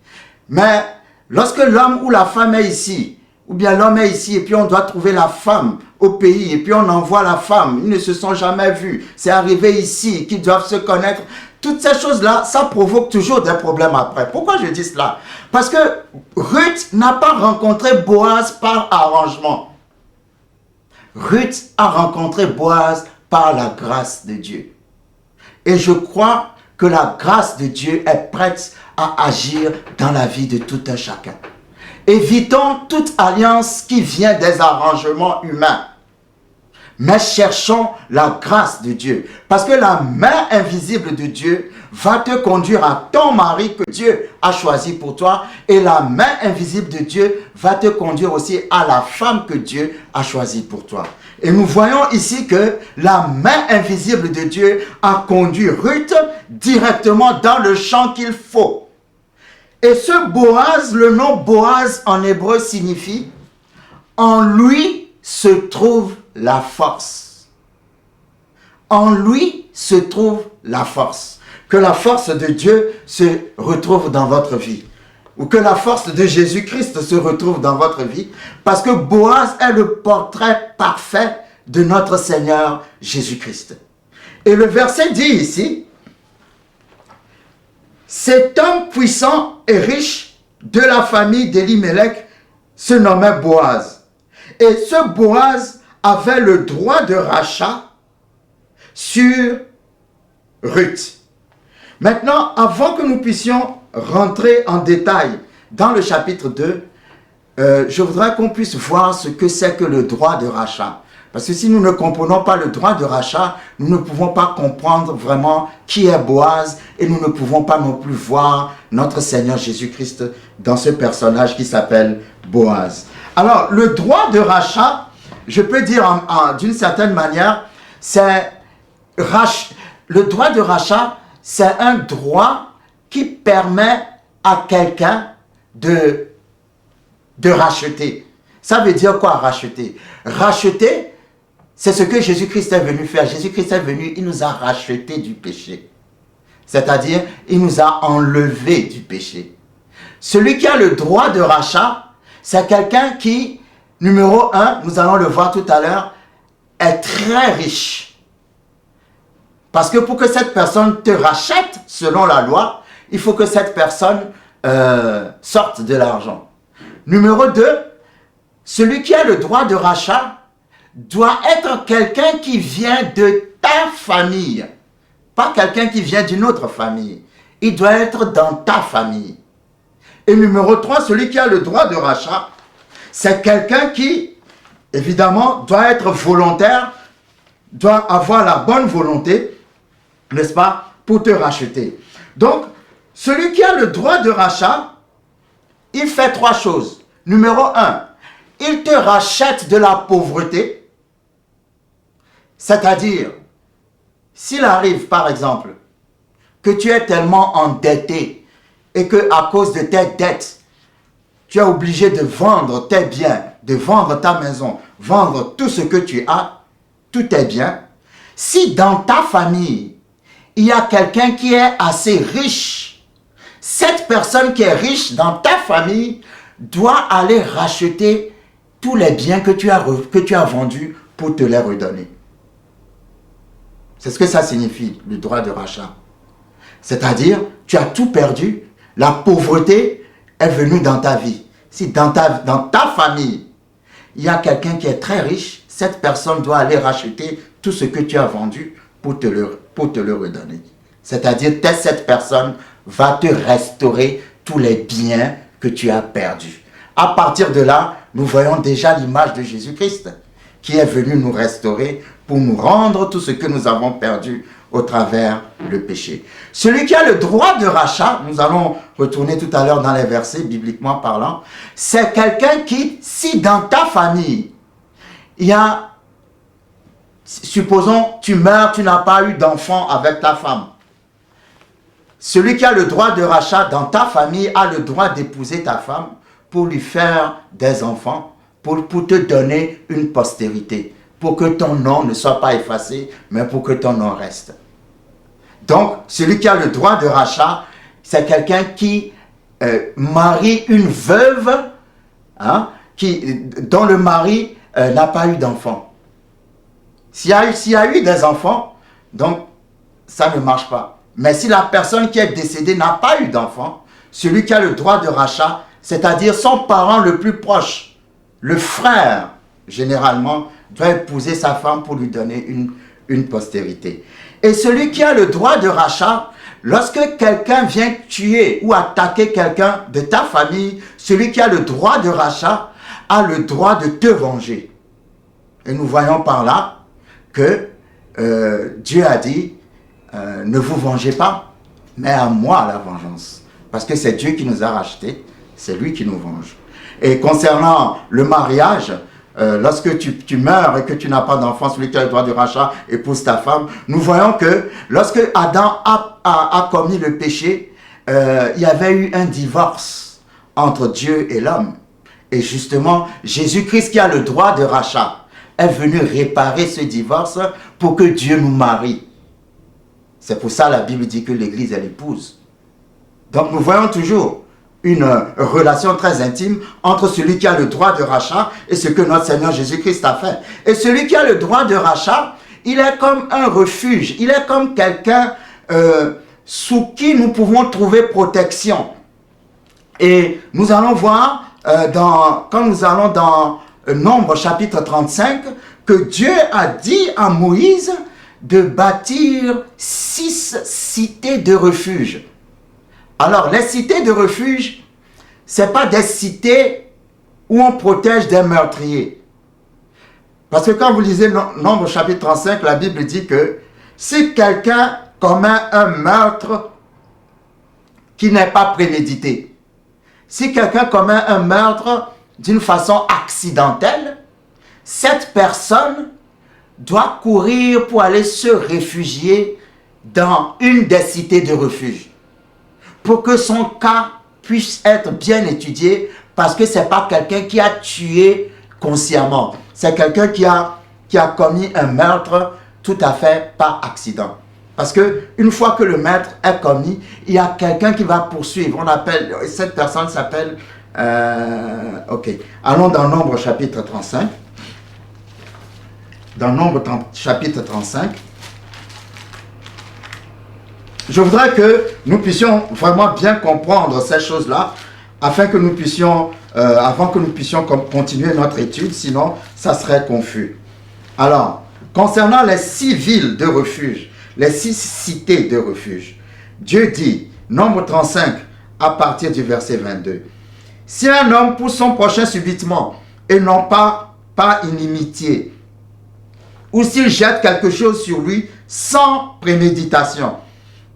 Mais lorsque l'homme ou la femme est ici Ou bien l'homme est ici et puis on doit trouver la femme au pays et puis on envoie la femme. Ils ne se sont jamais vus. C'est arrivé ici qu'ils doivent se connaître. Toutes ces choses-là, ça provoque toujours des problèmes après. Pourquoi je dis cela? Parce que Ruth n'a pas rencontré Boaz par arrangement. Ruth a rencontré Boaz par la grâce de Dieu. Et je crois que la grâce de Dieu est prête à agir dans la vie de tout un chacun. Évitons toute alliance qui vient des arrangements humains. Mais cherchons la grâce de Dieu. Parce que la main invisible de Dieu va te conduire à ton mari que Dieu a choisi pour toi. Et la main invisible de Dieu va te conduire aussi à la femme que Dieu a choisie pour toi. Et nous voyons ici que la main invisible de Dieu a conduit Ruth directement dans le champ qu'il faut. Et ce Boaz, le nom Boaz en hébreu signifie « en lui se trouve la force ». En lui se trouve la force. Que la force de Dieu se retrouve dans votre vie. Ou que la force de Jésus-Christ se retrouve dans votre vie. Parce que Boaz est le portrait parfait de notre Seigneur Jésus-Christ. Et le verset dit ici, cet homme puissant et riche de la famille d'Elimelech se nommait Boaz. Et ce Boaz avait le droit de rachat sur Ruth. Maintenant, avant que nous puissions rentrer en détail dans le chapitre 2, je voudrais qu'on puisse voir ce que c'est que le droit de rachat. Parce que si nous ne comprenons pas le droit de rachat, nous ne pouvons pas comprendre vraiment qui est Boaz et nous ne pouvons pas non plus voir notre Seigneur Jésus-Christ dans ce personnage qui s'appelle Boaz. Alors, le droit de rachat, je peux dire d'une certaine manière, le droit de rachat, c'est un droit qui permet à quelqu'un de racheter. Ça veut dire quoi, racheter? Racheter, c'est ce que Jésus-Christ est venu faire. Jésus-Christ est venu, il nous a rachetés du péché. C'est-à-dire, il nous a enlevés du péché. Celui qui a le droit de rachat, c'est quelqu'un qui, numéro 1, nous allons le voir tout à l'heure, est très riche. Parce que pour que cette personne te rachète, selon la loi, il faut que cette personne sorte de l'argent. Numéro 2, celui qui a le droit de rachat doit être quelqu'un qui vient de ta famille. Pas quelqu'un qui vient d'une autre famille. Il doit être dans ta famille. Et numéro 3, celui qui a le droit de rachat, c'est quelqu'un qui, évidemment, doit être volontaire, doit avoir la bonne volonté, n'est-ce pas, pour te racheter. Donc, celui qui a le droit de rachat, il fait 3 choses. Numéro 1, il te rachète de la pauvreté. C'est-à-dire, s'il arrive, par exemple, que tu es tellement endetté et que à cause de tes dettes, tu es obligé de vendre tes biens, de vendre ta maison, vendre tout ce que tu as, tous tes biens. Si dans ta famille, il y a quelqu'un qui est assez riche, cette personne qui est riche dans ta famille doit aller racheter tous les biens que tu as vendus pour te les redonner. C'est ce que ça signifie, le droit de rachat. C'est-à-dire, tu as tout perdu, la pauvreté est venue dans ta vie. Si dans ta famille, il y a quelqu'un qui est très riche, cette personne doit aller racheter tout ce que tu as vendu pour te le redonner. C'est-à-dire, cette personne va te restaurer tous les biens que tu as perdus. À partir de là, nous voyons déjà l'image de Jésus-Christ qui est venu nous restaurer pour nous rendre tout ce que nous avons perdu au travers le péché. Celui qui a le droit de rachat, nous allons retourner tout à l'heure dans les versets bibliquement parlant, c'est quelqu'un qui, si dans ta famille, il y a, supposons, tu meurs, tu n'as pas eu d'enfant avec ta femme. Celui qui a le droit de rachat dans ta famille a le droit d'épouser ta femme pour lui faire des enfants, pour te donner une postérité, pour que ton nom ne soit pas effacé, mais pour que ton nom reste. Donc, celui qui a le droit de rachat, c'est quelqu'un qui marie une veuve, dont le mari n'a pas eu d'enfant. S'il y a eu des enfants, donc ça ne marche pas. Mais si la personne qui est décédée n'a pas eu d'enfant, celui qui a le droit de rachat, c'est-à-dire son parent le plus proche, le frère, généralement, doit épouser sa femme pour lui donner une postérité. Et celui qui a le droit de rachat, lorsque quelqu'un vient tuer ou attaquer quelqu'un de ta famille, celui qui a le droit de rachat a le droit de te venger. Et nous voyons par là que Dieu a dit, ne vous vengez pas, mais à moi la vengeance. Parce que c'est Dieu qui nous a rachetés, c'est lui qui nous venge. Et concernant le mariage, lorsque tu meurs et que tu n'as pas d'enfant, celui qui a le droit de rachat épouse ta femme, nous voyons que lorsque Adam a commis le péché, il y avait eu un divorce entre Dieu et l'homme. Et justement, Jésus-Christ qui a le droit de rachat est venu réparer ce divorce pour que Dieu nous marie. C'est pour ça que la Bible dit que l'Église est l'épouse. Donc nous voyons toujours une relation très intime entre celui qui a le droit de rachat et ce que notre Seigneur Jésus-Christ a fait. Et celui qui a le droit de rachat, il est comme un refuge, il est comme quelqu'un sous qui nous pouvons trouver protection. Et nous allons voir, quand nous allons dans Nombre chapitre 35, que Dieu a dit à Moïse de bâtir 6 cités de refuge. Alors, les cités de refuge, ce n'est pas des cités où on protège des meurtriers. Parce que quand vous lisez Nombre chapitre 35, la Bible dit que si quelqu'un commet un meurtre qui n'est pas prémédité, si quelqu'un commet un meurtre d'une façon accidentelle, cette personne doit courir pour aller se réfugier dans une des cités de refuge pour que son cas puisse être bien étudié, parce que ce n'est pas quelqu'un qui a tué consciemment, c'est quelqu'un qui a commis un meurtre tout à fait par accident. Parce que une fois que le meurtre est commis, il y a quelqu'un qui va poursuivre. On appelle, cette personne s'appelle ok, allons dans Nombre chapitre 35. Dans Nombre chapitre 35, je voudrais que nous puissions vraiment bien comprendre ces choses-là, afin que nous puissions, avant que nous puissions continuer notre étude, sinon ça serait confus. Alors, concernant les 6 villes de refuge, les 6 cités de refuge, Dieu dit, Nombre 35, à partir du verset 22, « Si un homme pousse son prochain subitement, et non pas par inimitié, ou s'il jette quelque chose sur lui sans préméditation,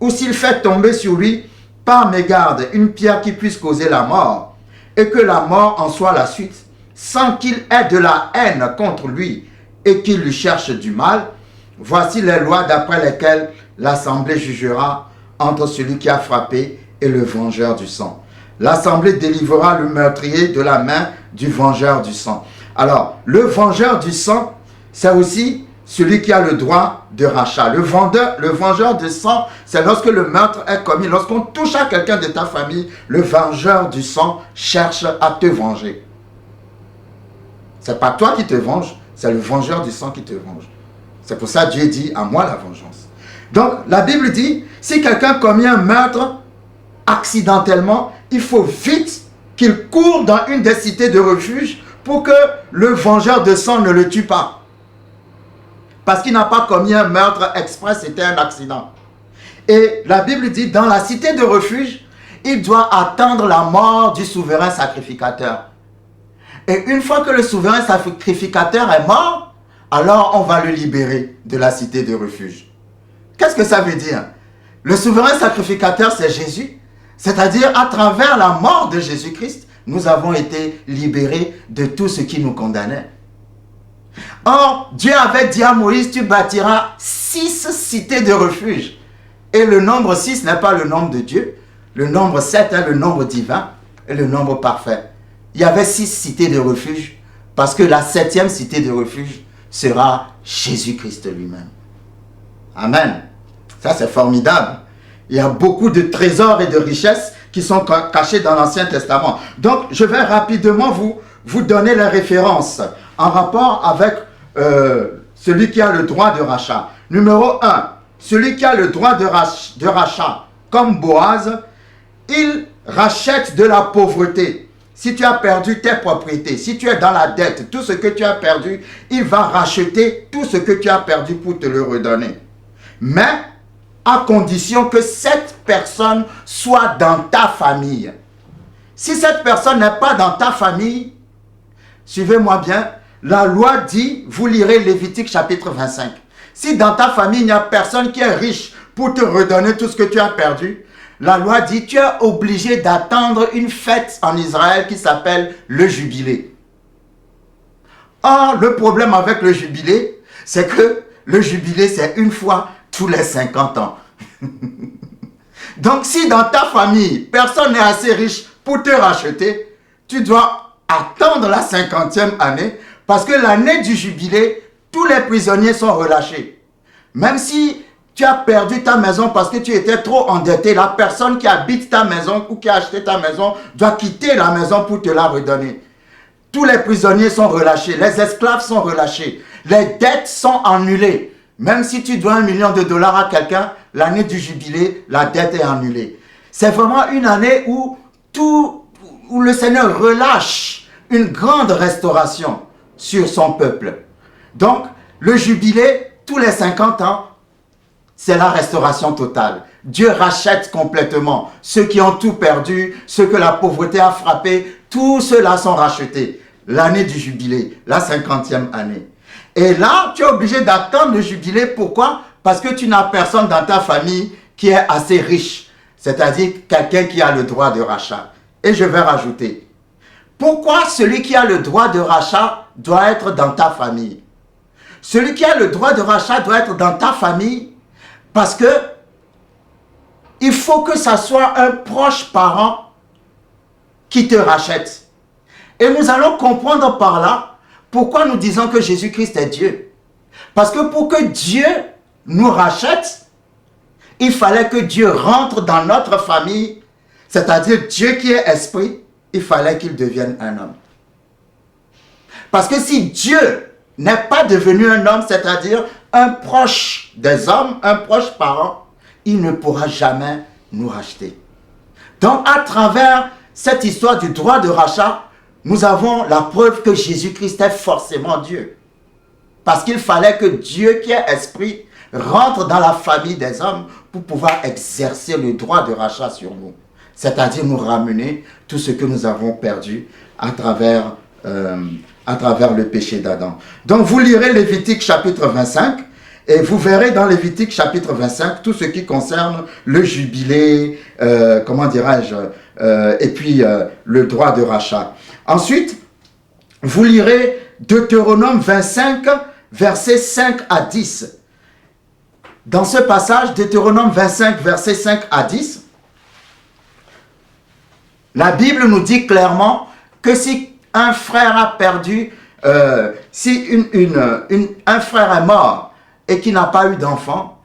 ou s'il fait tomber sur lui par mégarde une pierre qui puisse causer la mort, et que la mort en soit la suite, sans qu'il ait de la haine contre lui et qu'il lui cherche du mal, voici les lois d'après lesquelles l'assemblée jugera entre celui qui a frappé et le vengeur du sang. L'assemblée délivrera le meurtrier de la main du vengeur du sang. » Alors, le vengeur du sang, c'est aussi celui qui a le droit de rachat. Le vengeur de sang, c'est lorsque le meurtre est commis. Lorsqu'on touche à quelqu'un de ta famille, le vengeur du sang cherche à te venger. Ce n'est pas toi qui te venges, c'est le vengeur du sang qui te venge. C'est pour ça que Dieu dit, à moi la vengeance. Donc, la Bible dit, si quelqu'un commet un meurtre accidentellement, il faut vite qu'il court dans une des cités de refuge pour que le vengeur de sang ne le tue pas. Parce qu'il n'a pas commis un meurtre exprès, c'était un accident. Et la Bible dit, dans la cité de refuge, il doit attendre la mort du souverain sacrificateur. Et une fois que le souverain sacrificateur est mort, alors on va le libérer de la cité de refuge. Qu'est-ce que ça veut dire? Le souverain sacrificateur, c'est Jésus. C'est-à-dire, à travers la mort de Jésus-Christ, nous avons été libérés de tout ce qui nous condamnait. Or, Dieu avait dit à Moïse, tu bâtiras 6 cités de refuge. Et le nombre 6 n'est pas le nombre de Dieu. Le nombre 7 est le nombre divin et le nombre parfait. Il y avait 6 cités de refuge parce que la 7e cité de refuge sera Jésus-Christ lui-même. Amen. Ça, c'est formidable. Il y a beaucoup de trésors et de richesses qui sont cachés dans l'Ancien Testament. Donc, je vais rapidement vous donner les références en rapport avec celui qui a le droit de rachat. Numéro 1, celui qui a le droit de rachat, comme Boaz, il rachète de la pauvreté. Si tu as perdu tes propriétés, si tu es dans la dette, tout ce que tu as perdu, il va racheter tout ce que tu as perdu pour te le redonner. Mais à condition que cette personne soit dans ta famille. Si cette personne n'est pas dans ta famille, suivez-moi bien, la loi dit, vous lirez Lévitique chapitre 25. Si dans ta famille, il n'y a personne qui est riche pour te redonner tout ce que tu as perdu, la loi dit, tu es obligé d'attendre une fête en Israël qui s'appelle le jubilé. Or, le problème avec le jubilé, c'est que le jubilé, c'est une fois tous les 50 ans. Donc, si dans ta famille, personne n'est assez riche pour te racheter, tu dois attendre la 50e année, parce que l'année du jubilé, tous les prisonniers sont relâchés. Même si tu as perdu ta maison parce que tu étais trop endetté, la personne qui habite ta maison ou qui a acheté ta maison doit quitter la maison pour te la redonner. Tous les prisonniers sont relâchés, les esclaves sont relâchés, les dettes sont annulées. Même si tu dois $1 million à quelqu'un, l'année du jubilé, la dette est annulée. C'est vraiment une année où le Seigneur relâche une grande restauration sur son peuple. Donc, le jubilé, tous les 50 ans, c'est la restauration totale. Dieu rachète complètement ceux qui ont tout perdu, ceux que la pauvreté a frappé, tous ceux-là sont rachetés. L'année du jubilé, la 50e année. Et là, tu es obligé d'attendre le jubilé. Pourquoi? Parce que tu n'as personne dans ta famille qui est assez riche. C'est-à-dire quelqu'un qui a le droit de rachat. Et je vais rajouter. Pourquoi celui qui a le droit de rachat doit être dans ta famille? Celui qui a le droit de rachat doit être dans ta famille parce que il faut que ça soit un proche parent qui te rachète. Et nous allons comprendre par là pourquoi nous disons que Jésus-Christ est Dieu. Parce que pour que Dieu nous rachète, il fallait que Dieu rentre dans notre famille, c'est-à-dire Dieu qui est esprit, il fallait qu'il devienne un homme. Parce que si Dieu n'est pas devenu un homme, c'est-à-dire un proche des hommes, un proche parent, il ne pourra jamais nous racheter. Donc à travers cette histoire du droit de rachat, nous avons la preuve que Jésus-Christ est forcément Dieu. Parce qu'il fallait que Dieu qui est esprit rentre dans la famille des hommes pour pouvoir exercer le droit de rachat sur nous. C'est-à-dire nous ramener tout ce que nous avons perdu à travers le péché d'Adam. Donc vous lirez Lévitique chapitre 25 et vous verrez dans Lévitique chapitre 25 tout ce qui concerne le jubilé, et puis le droit de rachat. Ensuite, vous lirez Deutéronome 25, versets 5 à 10. Dans ce passage, Deutéronome 25, versets 5 à 10, la Bible nous dit clairement que si un frère a perdu, si un frère est mort et qui n'a pas eu d'enfant,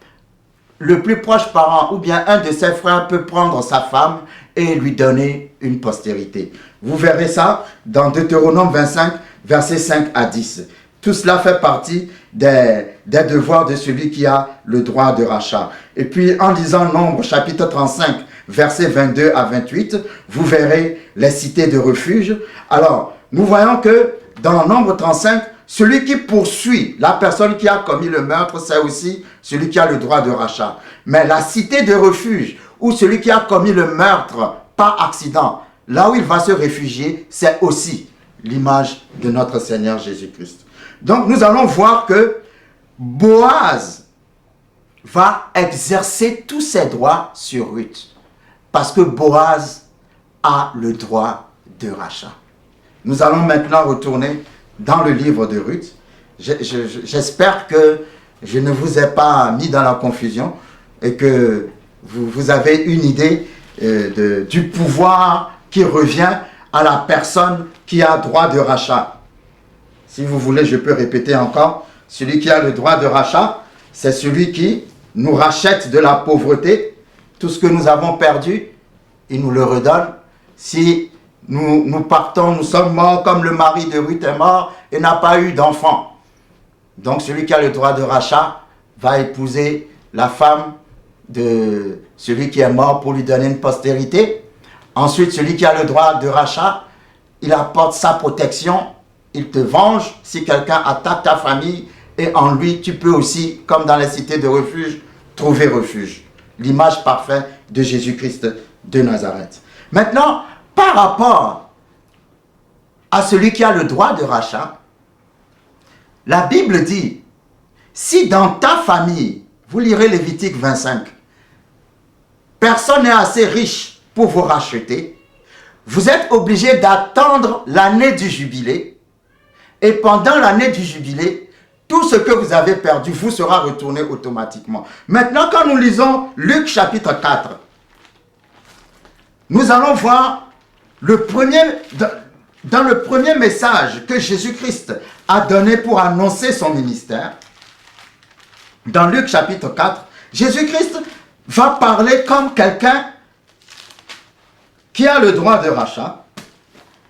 le plus proche parent ou bien un de ses frères peut prendre sa femme et lui donner une postérité. Vous verrez ça dans Deutéronome 25, versets 5 à 10. Tout cela fait partie des devoirs de celui qui a le droit de rachat. Et puis en lisant Nombre chapitre 35, versets 22 à 28, vous verrez les cités de refuge. Alors, nous voyons que dans Nombre 35, celui qui poursuit la personne qui a commis le meurtre, c'est aussi celui qui a le droit de rachat. Mais la cité de refuge, ou celui qui a commis le meurtre par accident, là où il va se réfugier, c'est aussi l'image de notre Seigneur Jésus-Christ. Donc nous allons voir que Boaz va exercer tous ses droits sur Ruth. Parce que Boaz a le droit de rachat. Nous allons maintenant retourner dans le livre de Ruth. J'espère que je ne vous ai pas mis dans la confusion et que vous avez une idée du pouvoir qui revient à la personne qui a droit de rachat. Si vous voulez, je peux répéter encore. Celui qui a le droit de rachat, c'est celui qui nous rachète de la pauvreté. Tout ce que nous avons perdu, il nous le redonne. Si nous partons, nous sommes morts comme le mari de Ruth est mort et n'a pas eu d'enfant. Donc celui qui a le droit de rachat va épouser la femme de celui qui est mort pour lui donner une postérité. Ensuite, celui qui a le droit de rachat, il apporte sa protection, il te venge si quelqu'un attaque ta famille, et en lui, tu peux aussi, comme dans les cités de refuge, trouver refuge. L'image parfaite de Jésus-Christ de Nazareth. Maintenant, par rapport à celui qui a le droit de rachat, la Bible dit, si dans ta famille, vous lirez Lévitique 25, personne n'est assez riche pour vous racheter, vous êtes obligé d'attendre l'année du jubilé, et pendant l'année du jubilé, tout ce que vous avez perdu vous sera retourné automatiquement. Maintenant, quand nous lisons Luc chapitre 4, nous allons voir dans le premier message que Jésus-Christ a donné pour annoncer son ministère. Dans Luc chapitre 4, Jésus-Christ va parler comme quelqu'un qui a le droit de rachat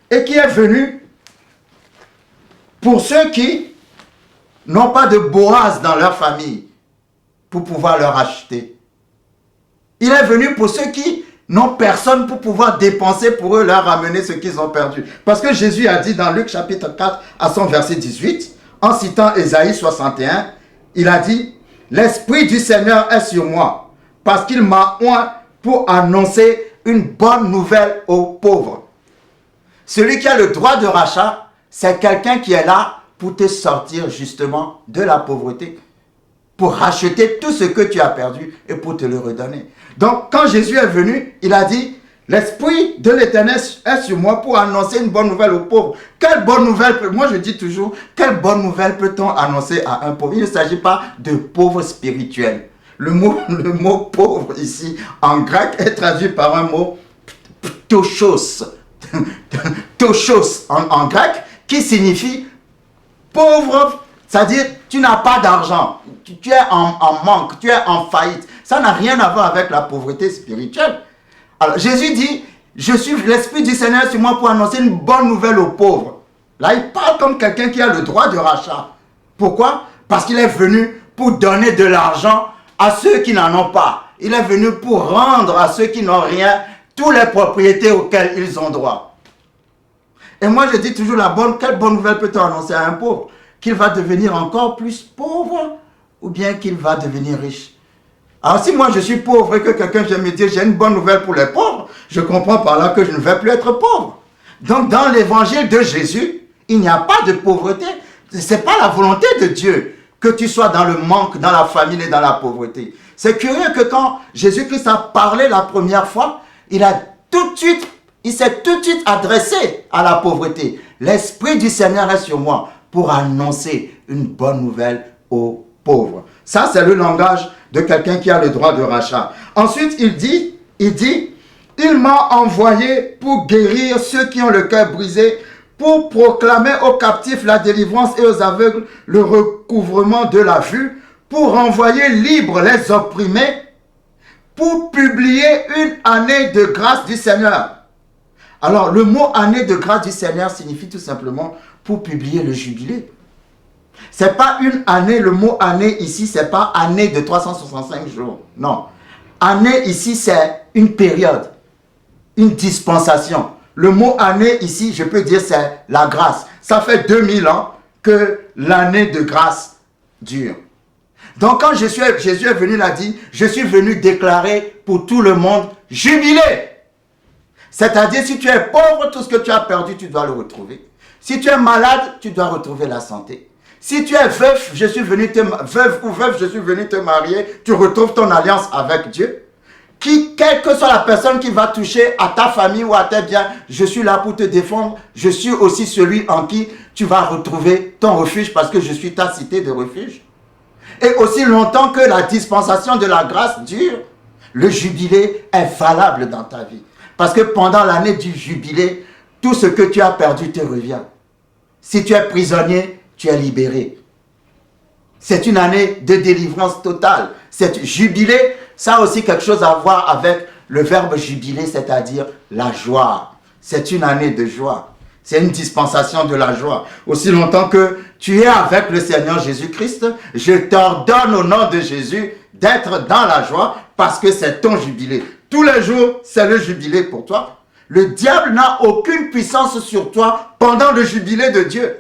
et qui est venu pour ceux qui n'ont pas de Boaz dans leur famille pour pouvoir leur acheter. Il est venu pour ceux qui n'ont personne pour pouvoir dépenser pour eux, leur ramener ce qu'ils ont perdu. Parce que Jésus a dit dans Luc chapitre 4 à son verset 18, en citant Ésaïe 61, il a dit, « L'Esprit du Seigneur est sur moi, parce qu'il m'a oint pour annoncer une bonne nouvelle aux pauvres. » Celui qui a le droit de rachat, c'est quelqu'un qui est là pour te sortir justement de la pauvreté, pour racheter tout ce que tu as perdu et pour te le redonner. Donc, quand Jésus est venu, il a dit, « L'Esprit de l'Éternel est sur moi pour annoncer une bonne nouvelle aux pauvres. » Quelle bonne nouvelle, moi je dis toujours, quelle bonne nouvelle peut-on annoncer à un pauvre? Il ne s'agit pas de pauvre spirituel. Le mot pauvre ici, en grec, est traduit par un mot ptochos. Ptochos en grec, qui signifie pauvre, c'est-à-dire tu n'as pas d'argent, tu es en manque, tu es en faillite. Ça n'a rien à voir avec la pauvreté spirituelle. Alors Jésus dit, je suis l'Esprit du Seigneur sur moi pour annoncer une bonne nouvelle aux pauvres. Là, il parle comme quelqu'un qui a le droit de rachat. Pourquoi? Parce qu'il est venu pour donner de l'argent à ceux qui n'en ont pas. Il est venu pour rendre à ceux qui n'ont rien toutes les propriétés auxquelles ils ont droit. Et moi, je dis toujours, quelle bonne nouvelle peut-on annoncer à un pauvre? Qu'il va devenir encore plus pauvre ou bien qu'il va devenir riche? Alors, si moi je suis pauvre et que quelqu'un vient me dire, j'ai une bonne nouvelle pour les pauvres, je comprends par là que je ne vais plus être pauvre. Donc, dans l'évangile de Jésus, il n'y a pas de pauvreté. Ce n'est pas la volonté de Dieu que tu sois dans le manque, dans la famine et dans la pauvreté. C'est curieux que quand Jésus-Christ a parlé la première fois, il s'est tout de suite adressé à la pauvreté. L'Esprit du Seigneur est sur moi pour annoncer une bonne nouvelle aux pauvres. Ça, c'est le langage de quelqu'un qui a le droit de rachat. Ensuite, il dit, il m'a envoyé pour guérir ceux qui ont le cœur brisé, pour proclamer aux captifs la délivrance et aux aveugles le recouvrement de la vue, pour renvoyer libres les opprimés, pour publier une année de grâce du Seigneur. Alors, le mot année de grâce du Seigneur signifie tout simplement pour publier le jubilé. C'est pas une année, le mot année ici, c'est pas année de 365 jours. Non. Année ici, c'est une période, une dispensation. Le mot année ici, je peux dire, c'est la grâce. Ça fait 2000 ans que l'année de grâce dure. Donc quand Jésus est venu, il a dit, je suis venu déclarer pour tout le monde jubilé. C'est-à-dire, si tu es pauvre, tout ce que tu as perdu, tu dois le retrouver. Si tu es malade, tu dois retrouver la santé. Si tu es veuf, je suis venu te marier, tu retrouves ton alliance avec Dieu. Quelle que soit la personne qui va toucher à ta famille ou à tes biens, je suis là pour te défendre. Je suis aussi celui en qui tu vas retrouver ton refuge parce que je suis ta cité de refuge. Et aussi longtemps que la dispensation de la grâce dure, le jubilé est valable dans ta vie. Parce que pendant l'année du jubilé, tout ce que tu as perdu te revient. Si tu es prisonnier, tu es libéré. C'est une année de délivrance totale. C'est jubilé, ça a aussi quelque chose à voir avec le verbe jubilé, c'est-à-dire la joie. c'est une année de joie. C'est une dispensation de la joie. Aussi longtemps que tu es avec le Seigneur Jésus-Christ, je t'ordonne au nom de Jésus d'être dans la joie parce que c'est ton jubilé. Tous les jours, c'est le jubilé pour toi. Le diable n'a aucune puissance sur toi pendant le jubilé de Dieu.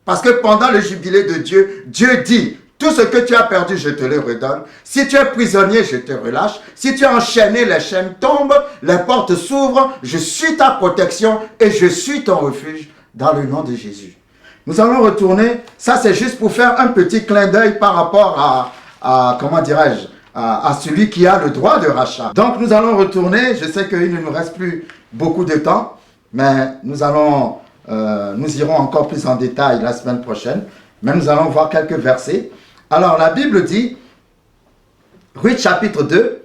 Parce que pendant le jubilé de Dieu, Dieu dit, tout ce que tu as perdu, je te le redonne. Si tu es prisonnier, je te relâche. Si tu es enchaîné, les chaînes tombent, les portes s'ouvrent. Je suis ta protection et je suis ton refuge dans le nom de Jésus. Nous allons retourner. Ça, c'est juste pour faire un petit clin d'œil par rapport comment dirais-je, à celui qui a le droit de rachat. Donc, nous allons retourner. Je sais qu'il ne nous reste plus beaucoup de temps, mais nous irons encore plus en détail la semaine prochaine. Mais nous allons voir quelques versets. Alors, la Bible dit, Ruth chapitre 2,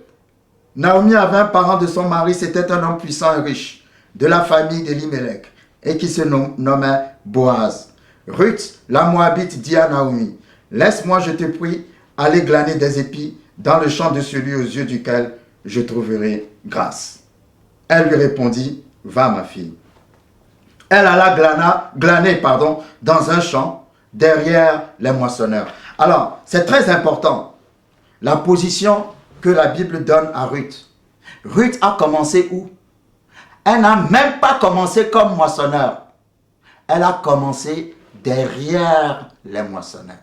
Naomi avait un parent de son mari, c'était un homme puissant et riche, de la famille d'Elimelech, et qui se nommait Boaz. Ruth, la Moabite, dit à Naomi, laisse-moi, je te prie, aller glaner des épis dans le champ de celui aux yeux duquel je trouverai grâce. Elle lui répondit, va ma fille. Elle alla glaner dans un champ, derrière les moissonneurs. Alors, c'est très important, la position que la Bible donne à Ruth. Ruth a commencé où? Elle n'a même pas commencé comme moissonneur. Elle a commencé derrière les moissonneurs.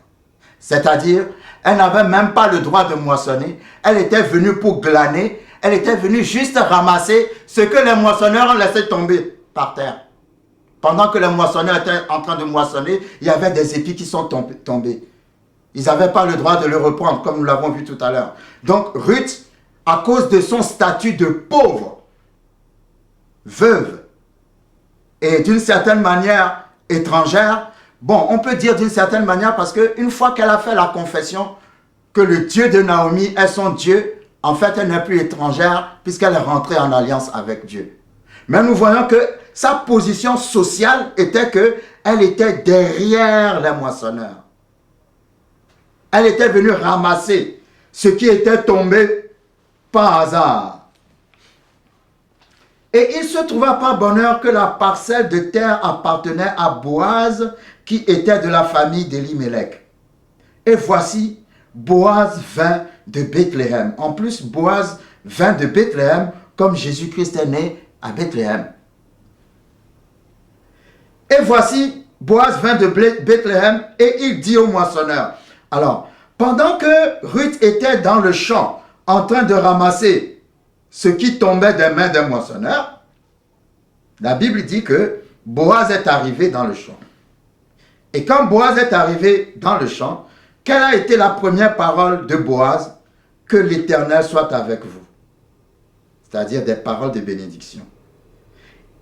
C'est-à-dire, elle n'avait même pas le droit de moissonner. Elle était venue pour glaner. Elle était venue juste ramasser ce que les moissonneurs ont laissé tomber par terre. Pendant que les moissonneurs étaient en train de moissonner, il y avait des épis qui sont tombés. Ils n'avaient pas le droit de le reprendre, comme nous l'avons vu tout à l'heure. Donc, Ruth, à cause de son statut de pauvre, veuve, et d'une certaine manière étrangère, bon, on peut dire d'une certaine manière parce qu'une fois qu'elle a fait la confession que le Dieu de Naomi est son Dieu, en fait, elle n'est plus étrangère puisqu'elle est rentrée en alliance avec Dieu. Mais nous voyons que sa position sociale était qu'elle était derrière les moissonneurs. Elle était venue ramasser ce qui était tombé par hasard. Et il se trouva par bonheur que la parcelle de terre appartenait à Boaz, qui était de la famille d'Elimelech. Et voici, Boaz vint de Bethléem. En plus, Boaz vint de Bethléem, comme Jésus-Christ est né à Bethléem. Et voici, Boaz vint de Bethléem et il dit au moissonneur. Alors, pendant que Ruth était dans le champ, en train de ramasser ce qui tombait des mains des moissonneurs, la Bible dit que Boaz est arrivé dans le champ. Et quand Boaz est arrivé dans le champ, quelle a été la première parole de Boaz? Que l'Éternel soit avec vous. C'est-à-dire des paroles de bénédiction.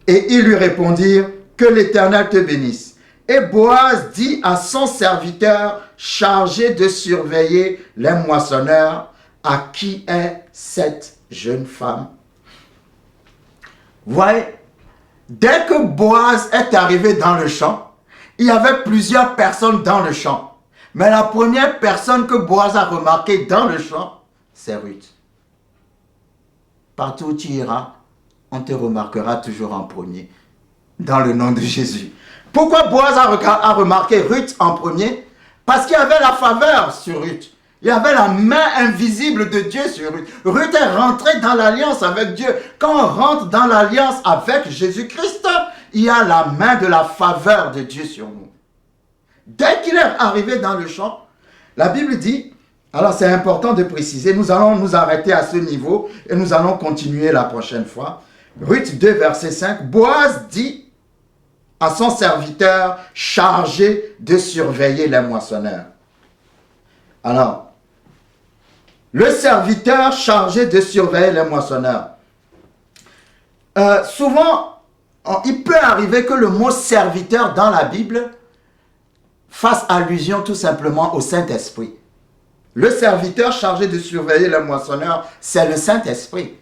Et ils lui répondirent, que l'Éternel te bénisse. Et Boaz dit à son serviteur chargé de surveiller les moissonneurs, à qui est cette jeune femme? Vous voyez, dès que Boaz est arrivé dans le champ, il y avait plusieurs personnes dans le champ. Mais la première personne que Boaz a remarquée dans le champ, c'est Ruth. Partout où tu iras, on te remarquera toujours en premier, dans le nom de Jésus. Pourquoi Boaz a remarqué Ruth en premier? Parce qu'il y avait la faveur sur Ruth. Il y avait la main invisible de Dieu sur Ruth. Ruth est rentrée dans l'alliance avec Dieu. Quand on rentre dans l'alliance avec Jésus-Christ, il y a la main de la faveur de Dieu sur nous. Dès qu'il est arrivé dans le champ, la Bible dit, alors c'est important de préciser, nous allons nous arrêter à ce niveau et nous allons continuer la prochaine fois. Ruth 2, verset 5, Boaz dit à son serviteur chargé de surveiller les moissonneurs. Alors, le serviteur chargé de surveiller les moissonneurs. Souvent, il peut arriver que le mot serviteur dans la Bible fasse allusion tout simplement au Saint-Esprit. Le serviteur chargé de surveiller les moissonneurs, c'est le Saint-Esprit.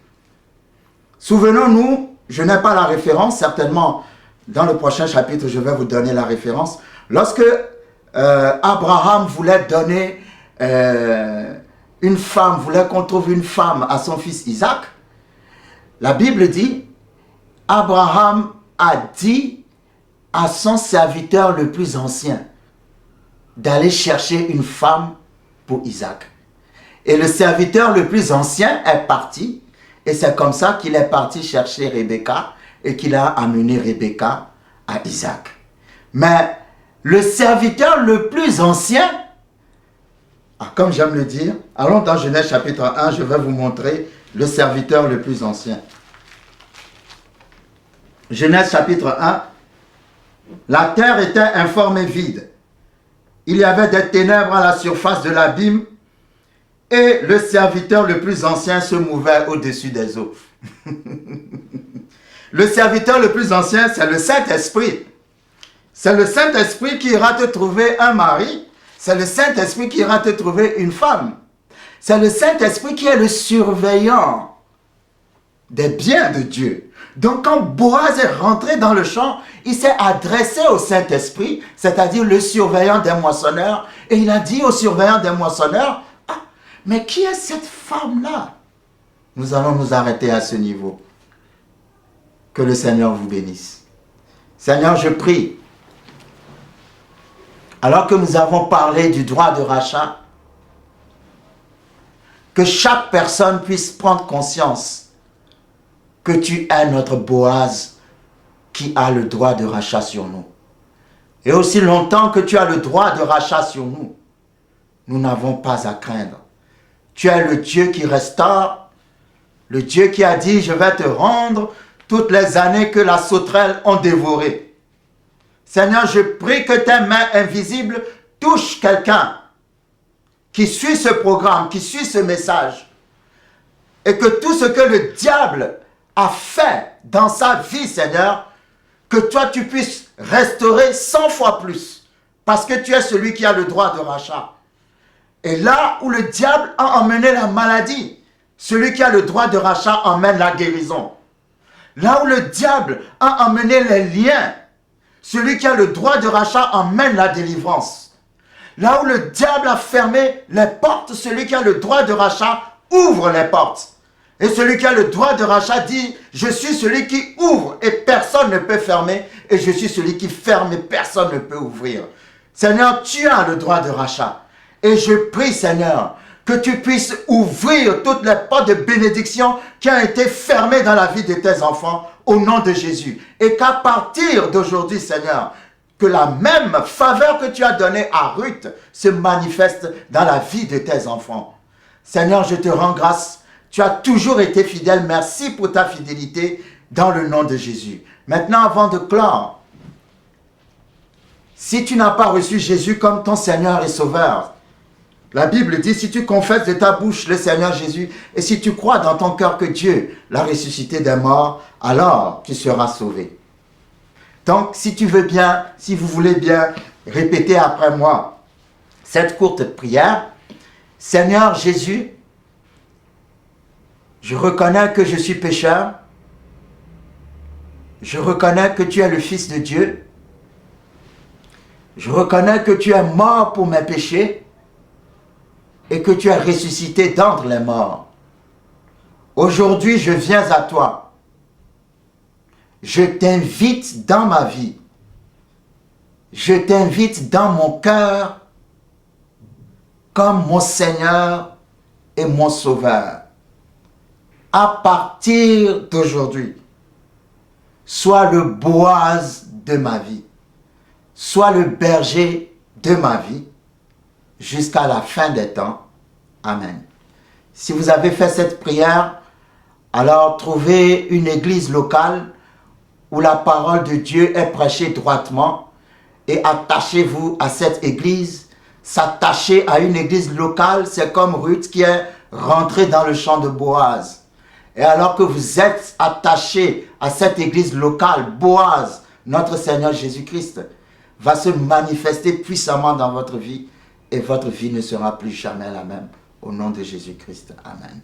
Souvenons-nous, je n'ai pas la référence, certainement dans le prochain chapitre, je vais vous donner la référence. Lorsque Abraham voulait donner une femme, voulait qu'on trouve une femme à son fils Isaac, la Bible dit, Abraham a dit à son serviteur le plus ancien d'aller chercher une femme pour Isaac. Et le serviteur le plus ancien est parti, et c'est comme ça qu'il est parti chercher Rebecca et qu'il a amené Rebecca à Isaac. Mais le serviteur le plus ancien, comme j'aime le dire, allons dans Genèse chapitre 1, je vais vous montrer le serviteur le plus ancien. Genèse chapitre 1, la terre était informe et vide. Il y avait des ténèbres à la surface de l'abîme et le serviteur le plus ancien se mouvait au-dessus des eaux. Le serviteur le plus ancien, c'est le Saint-Esprit. C'est le Saint-Esprit qui ira te trouver un mari. C'est le Saint-Esprit qui ira te trouver une femme. C'est le Saint-Esprit qui est le surveillant des biens de Dieu. Donc quand Boaz est rentré dans le champ, il s'est adressé au Saint-Esprit, c'est-à-dire le surveillant des moissonneurs, et il a dit au surveillant des moissonneurs, « Ah, mais qui est cette femme-là » Nous allons nous arrêter à ce niveau. Que le Seigneur vous bénisse. Seigneur, je prie, alors que nous avons parlé du droit de rachat, que chaque personne puisse prendre conscience que tu es notre Boaz qui a le droit de rachat sur nous. Et aussi longtemps que tu as le droit de rachat sur nous, nous n'avons pas à craindre. Tu es le Dieu qui restaure, le Dieu qui a dit, je vais te rendre toutes les années que la sauterelle ont dévoré. Seigneur, je prie que tes mains invisibles touchent quelqu'un qui suit ce programme, qui suit ce message, et que tout ce que le diable a fait dans sa vie, Seigneur, que toi tu puisses restaurer 100 fois plus, parce que tu es celui qui a le droit de rachat. Et là où le diable a emmené la maladie, celui qui a le droit de rachat emmène la guérison. Là où le diable a emmené les liens, celui qui a le droit de rachat emmène la délivrance. Là où le diable a fermé les portes, celui qui a le droit de rachat ouvre les portes. Et celui qui a le droit de rachat dit, je suis celui qui ouvre et personne ne peut fermer. Et je suis celui qui ferme et personne ne peut ouvrir. Seigneur, tu as le droit de rachat. Et je prie, Seigneur, que tu puisses ouvrir toutes les portes de bénédiction qui ont été fermées dans la vie de tes enfants au nom de Jésus. Et qu'à partir d'aujourd'hui, Seigneur, que la même faveur que tu as donnée à Ruth se manifeste dans la vie de tes enfants. Seigneur, je te rends grâce. Tu as toujours été fidèle. Merci pour ta fidélité dans le nom de Jésus. Maintenant, avant de clore, si tu n'as pas reçu Jésus comme ton Seigneur et Sauveur, la Bible dit, si tu confesses de ta bouche le Seigneur Jésus, et si tu crois dans ton cœur que Dieu l'a ressuscité des morts, alors tu seras sauvé. Donc, si tu veux bien, si vous voulez bien répéter après moi cette courte prière, Seigneur Jésus, je reconnais que je suis pécheur. Je reconnais que tu es le Fils de Dieu. Je reconnais que tu es mort pour mes péchés et que tu es ressuscité d'entre les morts. Aujourd'hui, je viens à toi. Je t'invite dans ma vie. Je t'invite dans mon cœur comme mon Seigneur et mon Sauveur. À partir d'aujourd'hui, sois le Boaz de ma vie, sois le berger de ma vie, jusqu'à la fin des temps. Amen. Si vous avez fait cette prière, alors trouvez une église locale où la parole de Dieu est prêchée droitement et attachez-vous à cette église. S'attacher à une église locale, c'est comme Ruth qui est rentrée dans le champ de Boaz. Et alors que vous êtes attaché à cette église locale, Boaz, notre Seigneur Jésus-Christ, va se manifester puissamment dans votre vie et votre vie ne sera plus jamais la même. Au nom de Jésus-Christ. Amen.